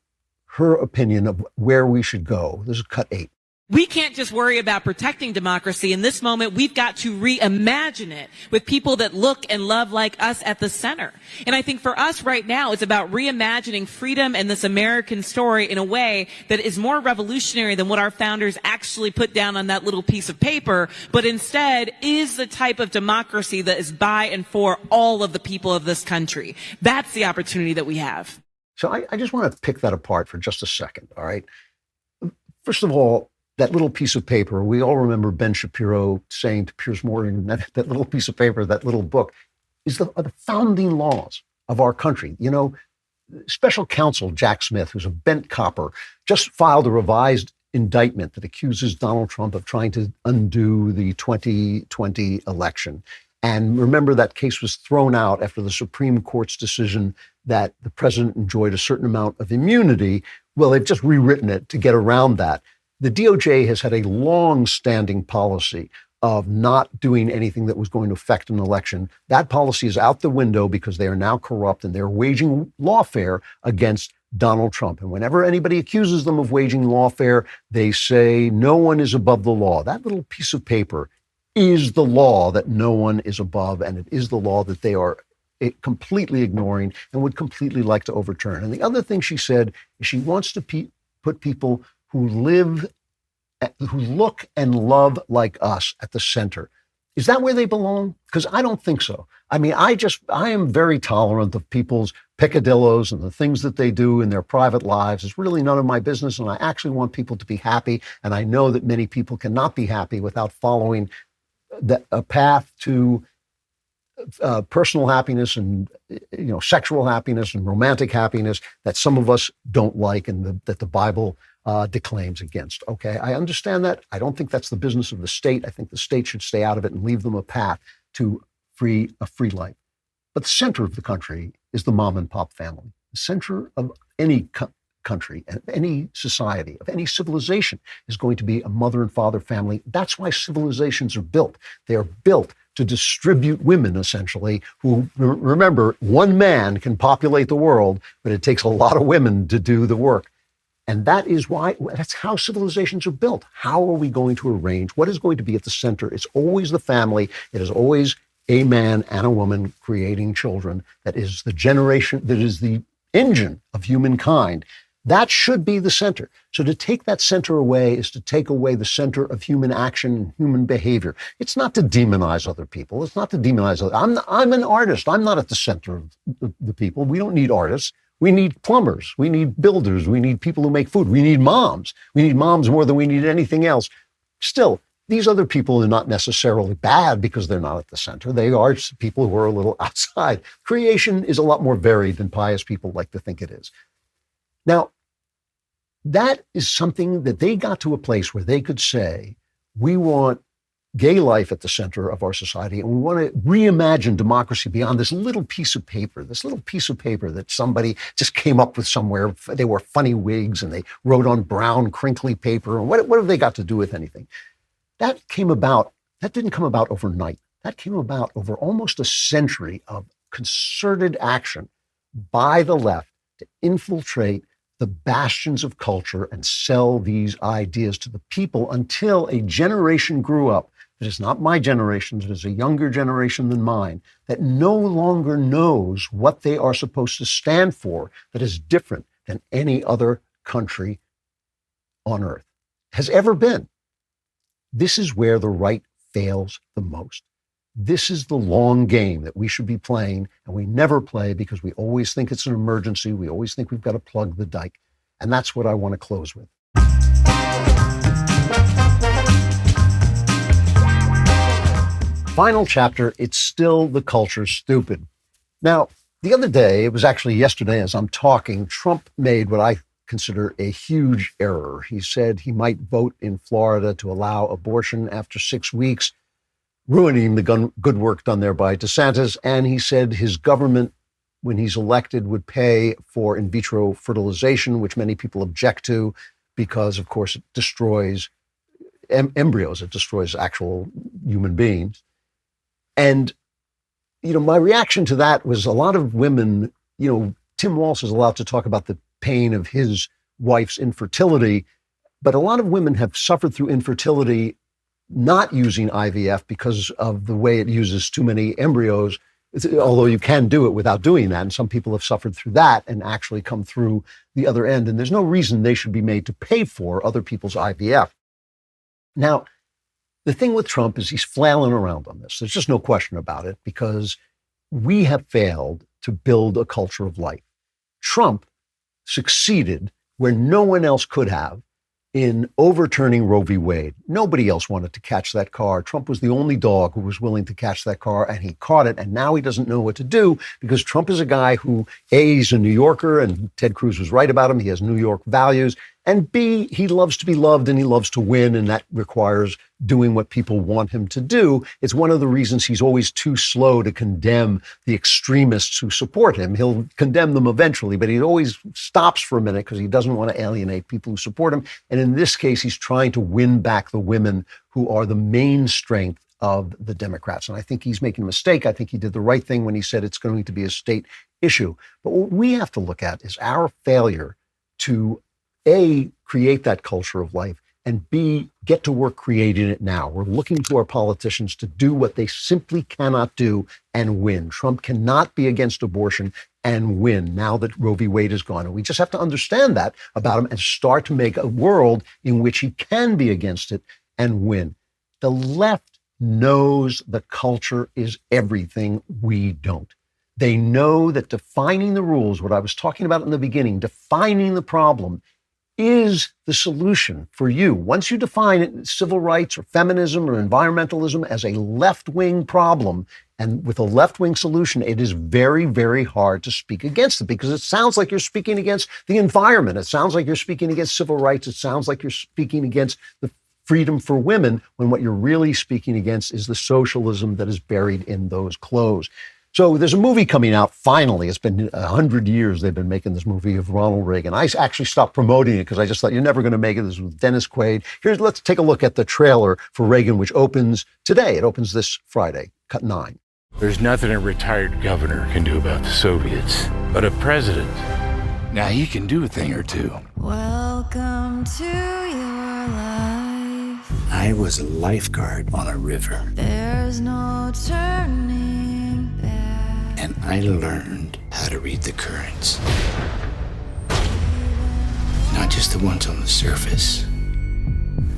her opinion of where we should go. This is cut 8. We can't just worry about protecting democracy. In this moment, we've got to reimagine it with people that look and love like us at the center. And I think for us right now, it's about reimagining freedom and this American story in a way that is more revolutionary than what our founders actually put down on that little piece of paper, but instead is the type of democracy that is by and for all of the people of this country. That's the opportunity that we have. So I just want to pick that apart for just a second, all right? First of all, that little piece of paper, we all remember Ben Shapiro saying to Piers Morgan, that little piece of paper, that little book, are the founding laws of our country. You know, Special Counsel Jack Smith, who's a bent copper, just filed a revised indictment that accuses Donald Trump of trying to undo the 2020 election. And remember, that case was thrown out after the Supreme Court's decision that the president enjoyed a certain amount of immunity. Well, they've just rewritten it to get around that. The DOJ has had a long-standing policy of not doing anything that was going to affect an election. That policy is out the window because they are now corrupt and they're waging lawfare against Donald Trump. And whenever anybody accuses them of waging lawfare, they say no one is above the law. That little piece of paper is the law that no one is above, and it is the law that they are completely ignoring and would completely like to overturn. And the other thing she said is she wants to put people who look and love like us at the center. Is that where they belong? Because I don't think so. I mean, I am very tolerant of people's peccadillos and the things that they do in their private lives. It's really none of my business, and I actually want people to be happy. And I know that many people cannot be happy without following a path to personal happiness and sexual happiness and romantic happiness that some of us don't like and that the Bible declaims against. Okay, I understand that. I don't think that's the business of the state. I think the state should stay out of it and leave them a path to a free life. But the center of the country is the mom and pop family. The center of any country, of any society, of any civilization is going to be a mother and father family. That's why civilizations are built. They are built to distribute women, essentially, who, remember, one man can populate the world, but it takes a lot of women to do the work. And that's how civilizations are built. How are we going to arrange what is going to be at the center? It's always the family. It is always a man and a woman creating children. That is the generation, that is the engine of humankind. That should be the center. So to take that center away is to take away the center of human action and human behavior. It's not to demonize other people. It's not to demonize others. I'm an artist. I'm not at the center of the people. We don't need artists. We need plumbers. We need builders. We need people who make food. We need moms. We need moms more than we need anything else. Still, these other people are not necessarily bad because they're not at the center. They are people who are a little outside. Creation is a lot more varied than pious people like to think it is. Now, that is something that they got to a place where they could say, we want gay life at the center of our society, and we want to reimagine democracy beyond this little piece of paper that somebody just came up with somewhere. They wore funny wigs and they wrote on brown, crinkly paper. And what have they got to do with anything? That didn't come about overnight. That came about over almost a century of concerted action by the left to infiltrate the bastions of culture and sell these ideas to the people until a generation grew up that is not my generation, that is a younger generation than mine, that no longer knows what they are supposed to stand for, that is different than any other country on earth has ever been. This is where the right fails the most. This is the long game that we should be playing, and we never play because we always think it's an emergency. We always think we've got to plug the dike. And that's what I want to close with. Final chapter, it's still the culture stupid. Now, the other day, it was actually yesterday as I'm talking, Trump made what I consider a huge error. He said he might vote in Florida to allow abortion after 6 weeks, ruining the good work done there by DeSantis. And he said his government, when he's elected, would pay for in vitro fertilization, which many people object to because, of course, it destroys embryos. It destroys actual human beings. And, my reaction to that was a lot of women, Tim Walsh is allowed to talk about the pain of his wife's infertility, but a lot of women have suffered through infertility not using IVF because of the way it uses too many embryos, although you can do it without doing that. And some people have suffered through that and actually come through the other end. And there's no reason they should be made to pay for other people's IVF. Now, the thing with Trump is he's flailing around on this. There's just no question about it because we have failed to build a culture of life. Trump succeeded where no one else could have in overturning Roe v. Wade. Nobody else wanted to catch that car. Trump was the only dog who was willing to catch that car, and he caught it, and now he doesn't know what to do because Trump is a guy who, A, he's a New Yorker, and Ted Cruz was right about him. He has New York values. And B, he loves to be loved and he loves to win, and that requires doing what people want him to do. It's one of the reasons he's always too slow to condemn the extremists who support him. He'll condemn them eventually, but he always stops for a minute because he doesn't want to alienate people who support him. And in this case, he's trying to win back the women who are the main strength of the Democrats. And I think he's making a mistake. I think he did the right thing when he said it's going to be a state issue. But what we have to look at is our failure to A, create that culture of life, and B, get to work creating it now. We're looking to our politicians to do what they simply cannot do and win. Trump cannot be against abortion and win now that Roe v. Wade is gone. And we just have to understand that about him and start to make a world in which he can be against it and win. The left knows the culture is everything. We don't. They know that defining the rules, what I was talking about in the beginning, defining the problem, is the solution for you. Once you define it, civil rights or feminism or environmentalism as a left-wing problem, and with a left-wing solution, it is very, very hard to speak against it because it sounds like you're speaking against the environment. It sounds like you're speaking against civil rights. It sounds like you're speaking against the freedom for women, when what you're really speaking against is the socialism that is buried in those clothes. So there's a movie coming out, finally. It's been 100 years they've been making this movie of Ronald Reagan. I actually stopped promoting it because I just thought, you're never going to make it. This is with Dennis Quaid. Let's take a look at the trailer for Reagan, which opens today. It opens this Friday, cut 9. There's nothing a retired governor can do about the Soviets, but a president, now he can do a thing or two. Welcome to your life. I was a lifeguard on a river. There's no turning. And I learned how to read the currents. just the ones on the surface,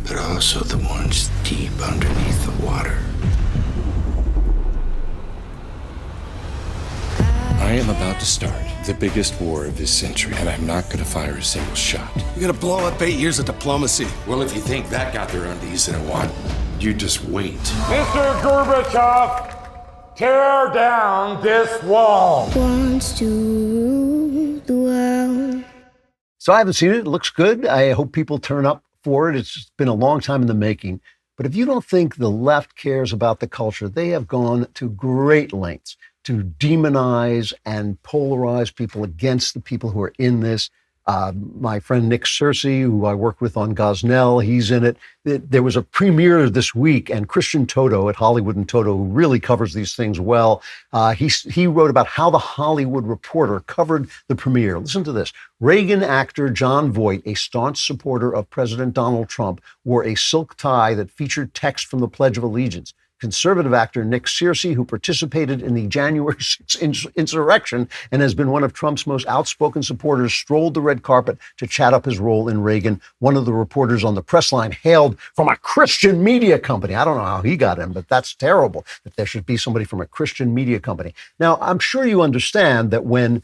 but also the ones deep underneath the water. I am about to start the biggest war of this century, and I'm not going to fire a single shot. You're going to blow up 8 years of diplomacy. Well, if you think that got their undies in a wad, you just wait. Mr. Gorbachev, tear down this wall. Wants to rule the world. So I haven't seen it. It looks good. I hope people turn up for it. It's been a long time in the making. But if you don't think the left cares about the culture, they have gone to great lengths to demonize and polarize people against the people who are in this. My friend Nick Searcy, who I work with on Gosnell, he's in it. There was a premiere this week, and Christian Toto at Hollywood and Toto, who really covers these things well, he wrote about how The Hollywood Reporter covered the premiere. Listen to this. Reagan actor Jon Voight, a staunch supporter of President Donald Trump, wore a silk tie that featured text from the Pledge of Allegiance. Conservative actor Nick Searcy, who participated in the January 6th insurrection and has been one of Trump's most outspoken supporters, strolled the red carpet to chat up his role in Reagan. One of the reporters on the press line hailed from a Christian media company. I don't know how he got in, but that's terrible that there should be somebody from a Christian media company. Now, I'm sure you understand that when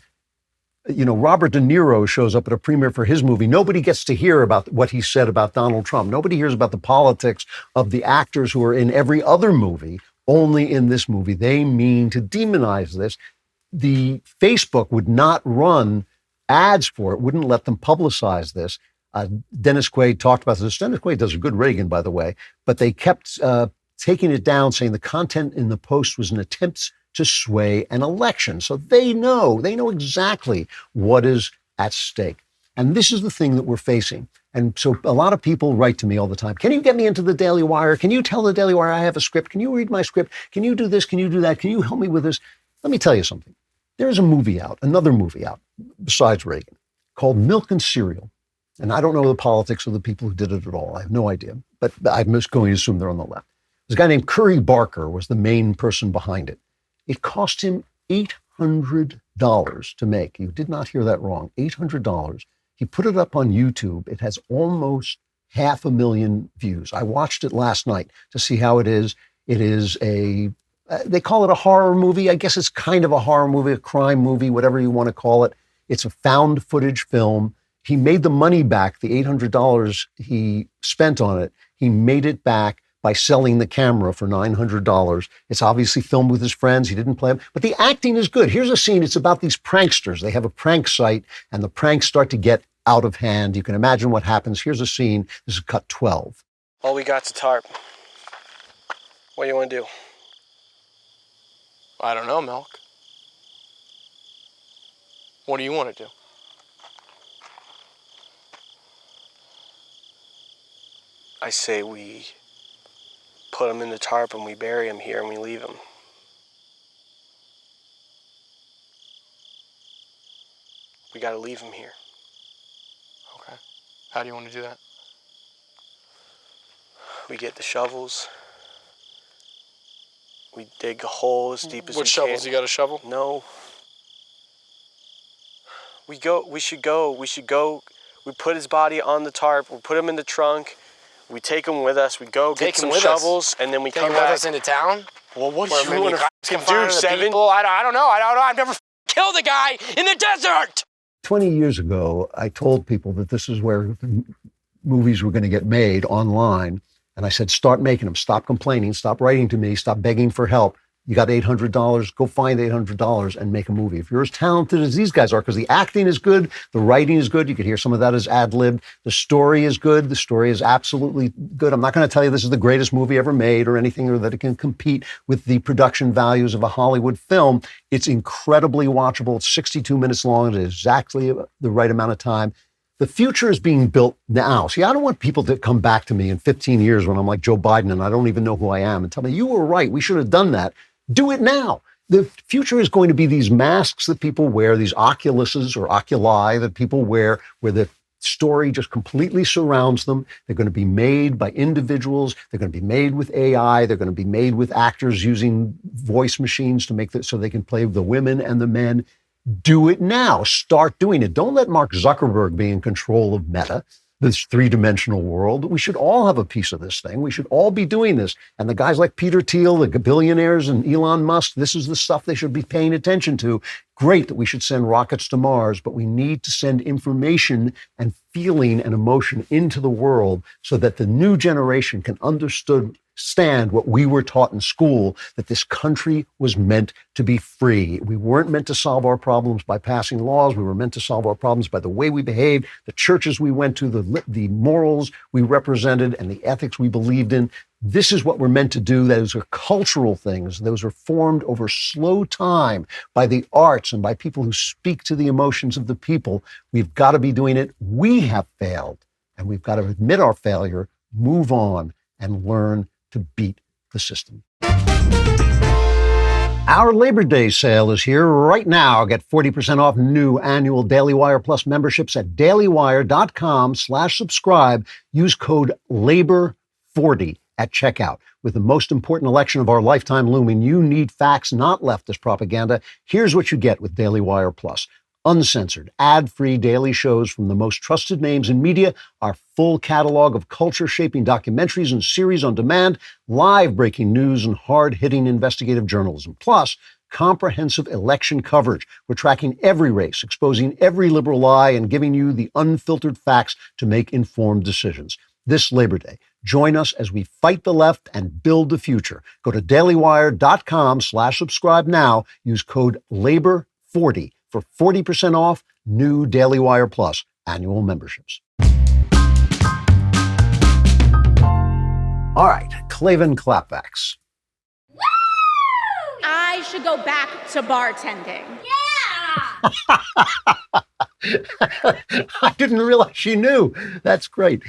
Robert De Niro shows up at a premiere for his movie, nobody gets to hear about what he said about Donald Trump. Nobody hears about the politics of the actors who are in every other movie. Only in this movie, they mean to demonize this. The Facebook would not run ads for it, wouldn't let them publicize this. Dennis Quaid talked about this. Dennis Quaid does a good Reagan, by the way, but they kept taking it down, saying the content in the post was an attempt to sway an election. So they know exactly what is at stake. And this is the thing that we're facing. And so a lot of people write to me all the time. Can you get me into the Daily Wire? Can you tell the Daily Wire I have a script? Can you read my script? Can you do this? Can you do that? Can you help me with this? Let me tell you something. There is a movie out, another movie out, besides Reagan, called Milk and Cereal. And I don't know the politics of the people who did it at all. I have no idea. But I'm just going to assume they're on the left. This guy named Curry Barker was the main person behind it. It cost him $800 to make. You did not hear that wrong. $800. He put it up on YouTube. It has almost 500,000 views. I watched it last night to see how it is. It is they call it a horror movie. I guess it's kind of a horror movie, a crime movie, whatever you want to call it. It's a found footage film. He made the money back, the $800 he spent on it. He made it back by selling the camera for $900. It's obviously filmed with his friends. He didn't play them, but the acting is good. Here's a scene. It's about these pranksters. They have a prank site and the pranks start to get out of hand. You can imagine what happens. Here's a scene. This is cut 12. All we got's a tarp. What do you want to do? I don't know, Milk. What do you want to do? I say we put him in the tarp and we bury him here and we leave him. We gotta leave him here. Okay. How do you want to do that? We get the shovels. We dig a hole as deep as we can. What shovels? You got a shovel? No. We should go. We put his body on the tarp. We put him in the trunk. We take him with us. We go get some shovels, and then we come back. Take him with us into town? Well, what do you want to do, Seven? I don't know. I've never killed a guy in the desert. 20 years ago, I told people that this is where movies were going to get made online. And I said, start making them. Stop complaining. Stop writing to me. Stop begging for help. You got $800. Go find $800 and make a movie. If you're as talented as these guys are, because the acting is good, the writing is good. You could hear some of that as ad-libbed. The story is good. The story is absolutely good. I'm not going to tell you this is the greatest movie ever made or anything, or that it can compete with the production values of a Hollywood film. It's incredibly watchable. It's 62 minutes long. It is exactly the right amount of time. The future is being built now. See, I don't want people to come back to me in 15 years when I'm like Joe Biden and I don't even know who I am and tell me, you were right. We should have done that. Do it now. The future is going to be these masks that people wear, these oculuses or oculi that people wear, where the story just completely surrounds them. They're going to be made by individuals. They're going to be made with AI. They're going to be made with actors using voice machines to make that so they can play the women and the men. Do it now. Start doing it. Don't let Mark Zuckerberg be in control of Meta, this three-dimensional world. We should all have a piece of this thing. We should all be doing this. And the guys like Peter Thiel, the billionaires, and Elon Musk, this is the stuff they should be paying attention to. Great that we should send rockets to Mars, but we need to send information and feeling and emotion into the world so that the new generation can understand what we were taught in school, that this country was meant to be free. We weren't meant to solve our problems by passing laws. We were meant to solve our problems by the way we behaved, the churches we went to, the morals we represented, and the ethics we believed in. This is what we're meant to do. Those are cultural things. Those are formed over slow time by the arts and by people who speak to the emotions of the people. We've got to be doing it. We have failed, and we've got to admit our failure, move on, and learn to beat the system. Our Labor Day sale is here right now. Get 40% off new annual Daily Wire Plus memberships at dailywire.com/subscribe. Use code LABOR40 at checkout. With the most important election of our lifetime looming, you need facts, not leftist propaganda. Here's what you get with Daily Wire Plus. Uncensored, ad-free daily shows from the most trusted names in media, our full catalog of culture-shaping documentaries and series on demand, live breaking news, and hard-hitting investigative journalism. Plus, comprehensive election coverage. We're tracking every race, exposing every liberal lie, and giving you the unfiltered facts to make informed decisions. This Labor Day, join us as we fight the left and build the future. Go to dailywire.com/subscribe now. Use code LABOR40 for 40% off new Daily Wire Plus annual memberships. All right, Klavan Klapbacks. I should go back to bartending. I didn't realize she knew. That's great.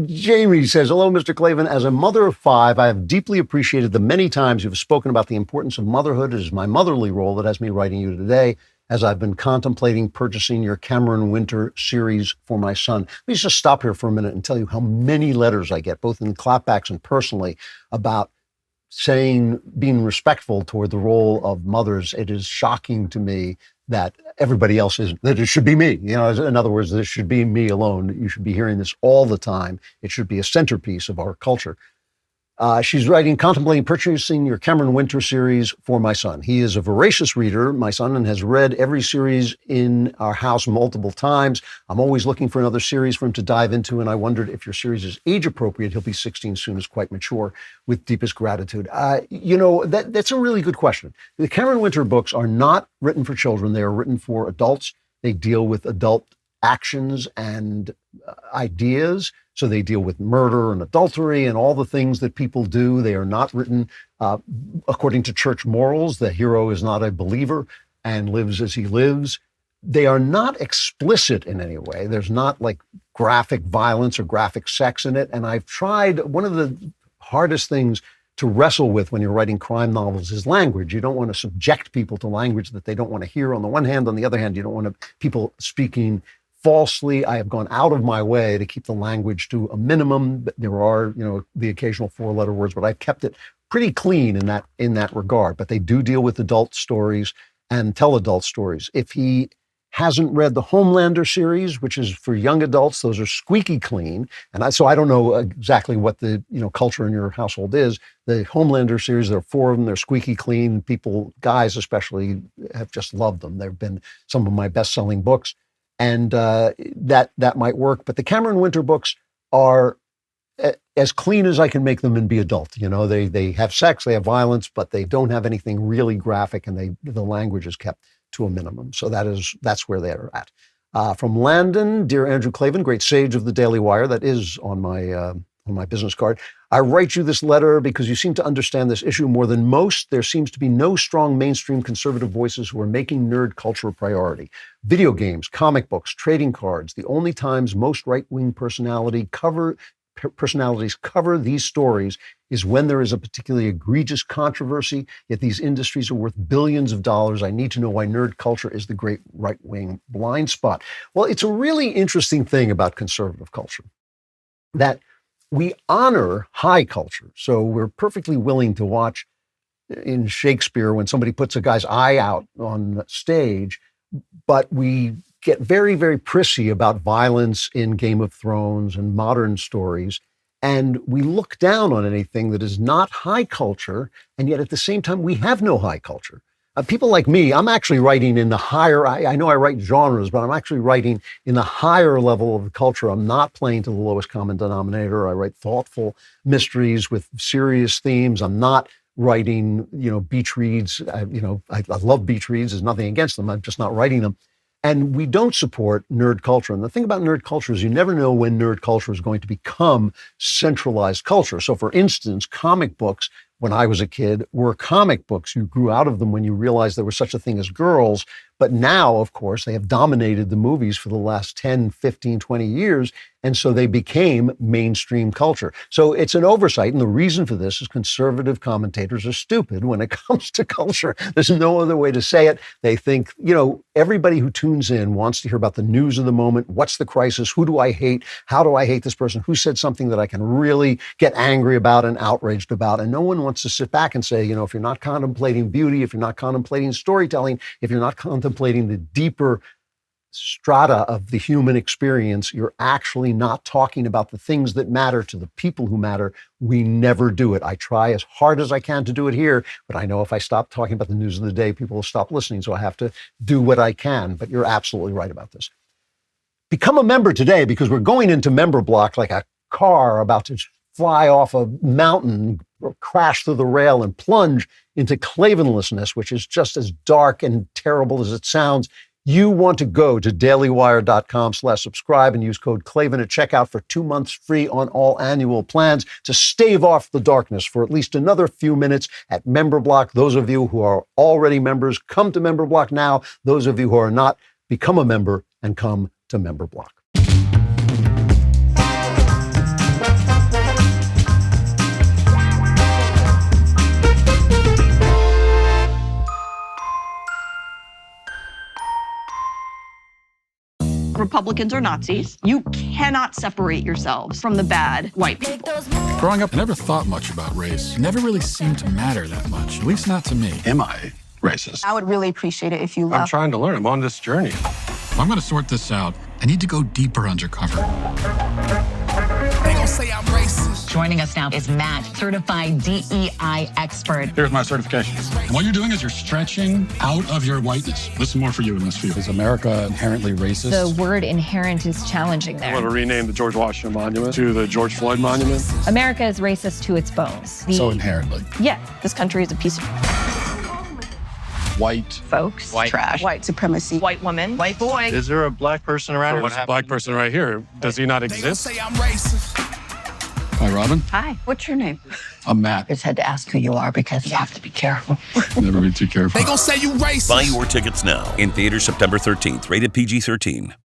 Jamie says, hello, Mr. Klavan. As a mother of 5, I have deeply appreciated the many times you've spoken about the importance of motherhood. It is my motherly role that has me writing you today, as I've been contemplating purchasing your Cameron Winter series for my son. Let me just stop here for a minute and tell you how many letters I get, both in Klapbacks and personally, about being respectful toward the role of mothers. It is shocking to me that everybody else is, that it should be me. You know, in other words, this should be me alone. You should be hearing this all the time. It should be a centerpiece of our culture. She's writing, contemplating purchasing your Cameron Winter series for my son. He is a voracious reader, my son, and has read every series in our house multiple times. I'm always looking for another series for him to dive into, and I wondered if your series is age appropriate. He'll be 16 soon, is quite mature. With deepest gratitude. That's a really good question. The Cameron Winter books are not written for children. They are written for adults. They deal with adult actions and ideas. So they deal with murder and adultery and all the things that people do. They are not written according to church morals. The hero is not a believer and lives as he lives. They are not explicit in any way. There's not like graphic violence or graphic sex in it. And I've tried, one of the hardest things to wrestle with when you're writing crime novels is language. You don't want to subject people to language that they don't want to hear on the one hand. On the other hand, you don't want people speaking falsely. I have gone out of my way to keep the language to a minimum. There are, the occasional 4-letter words, but I've kept it pretty clean in that regard. But they do deal with adult stories and tell adult stories. If he hasn't read the Homelander series, which is for young adults, those are squeaky clean. And so I don't know exactly what the culture in your household is. The Homelander series, there are 4 of them. They're squeaky clean. People, guys especially, have just loved them. They've been some of my best-selling books. And that might work. But the Cameron Winter books are as clean as I can make them and be adult. They have sex, they have violence, but they don't have anything really graphic, and the language is kept to a minimum. So that's where they're at. From Landon, dear Andrew Klavan, great sage of the Daily Wire. That is on my business card. I write you this letter because you seem to understand this issue more than most. There seems to be no strong mainstream conservative voices who are making nerd culture a priority. Video games, comic books, trading cards, the only times most right-wing personalities cover these stories is when there is a particularly egregious controversy, yet these industries are worth billions of dollars. I need to know why nerd culture is the great right-wing blind spot. Well, it's a really interesting thing about conservative culture, that we honor high culture. So we're perfectly willing to watch in Shakespeare when somebody puts a guy's eye out on stage. but we get very, very prissy about violence in Game of Thrones and modern stories. And we look down on anything that is not high culture. And yet at the same time, we have no high culture. People like me, I'm actually writing in the higher, I know I write genres, but I'm actually writing in the higher level of the culture. I'm not playing to the lowest common denominator. I write thoughtful mysteries with serious themes. I'm not writing, beach reads. I love beach reads. There's nothing against them. I'm just not writing them. And we don't support nerd culture. And the thing about nerd culture is you never know when nerd culture is going to become centralized culture. So for instance, comic books, when I was a kid, were comic books. You grew out of them when you realized there was such a thing as girls. But now, of course, they have dominated the movies for the last 10, 15, 20 years. And so they became mainstream culture. So it's an oversight. And the reason for this is conservative commentators are stupid when it comes to culture. There's no other way to say it. They think, everybody who tunes in wants to hear about the news of the moment. What's the crisis? Who do I hate? How do I hate this person? Who said something that I can really get angry about and outraged about? And no one wants to sit back and say, if you're not contemplating beauty, if you're not contemplating storytelling, if you're not contemplating the deeper strata of the human experience, you're actually not talking about the things that matter to the people who matter. We never do it. I try as hard as I can to do it here, but I know if I stop talking about the news of the day, people will stop listening. So I have to do what I can. But you're absolutely right about this. Become a member today, because we're going into member block like a car about to fly off a mountain, or crash through the rail and plunge into Klavanlessness, which is just as dark and terrible as it sounds. You want to go to dailywire.com/subscribe and use code Klavan at checkout for 2 months free on all annual plans to stave off the darkness for at least another few minutes at Member Block. Those of you who are already members, come to Member Block now. Those of you who are not, become a member and come to Member Block. Republicans are Nazis. You cannot separate yourselves from the bad white people. Growing up, I never thought much about race. It never really seemed to matter that much, at least not to me. Am I racist? I would really appreciate it if you left. I'm trying to learn. I'm on this journey. If I'm going to sort this out, I need to go deeper undercover. They gon' say I'm racist. Joining us now is Matt, certified DEI expert. Here's my certification. And what you're doing is you're stretching out of your whiteness. This is more for you and less for you. Is America inherently racist? The word inherent is challenging there. I want to rename the George Washington Monument to the George Floyd Monument. America is racist to its bones. So inherently. Yeah, this country is a piece of white folks, white trash, white supremacy, white woman, white boy. Is there a black person around? What's a black person right here? Does he not exist? They gon' say I'm racist. Hi, Robin. Hi, what's your name? I'm Matt. Just had to ask who you are because you have to be careful. Never be too careful. They gon' say you racist. Buy your tickets now. In theaters September 13th. Rated PG-13.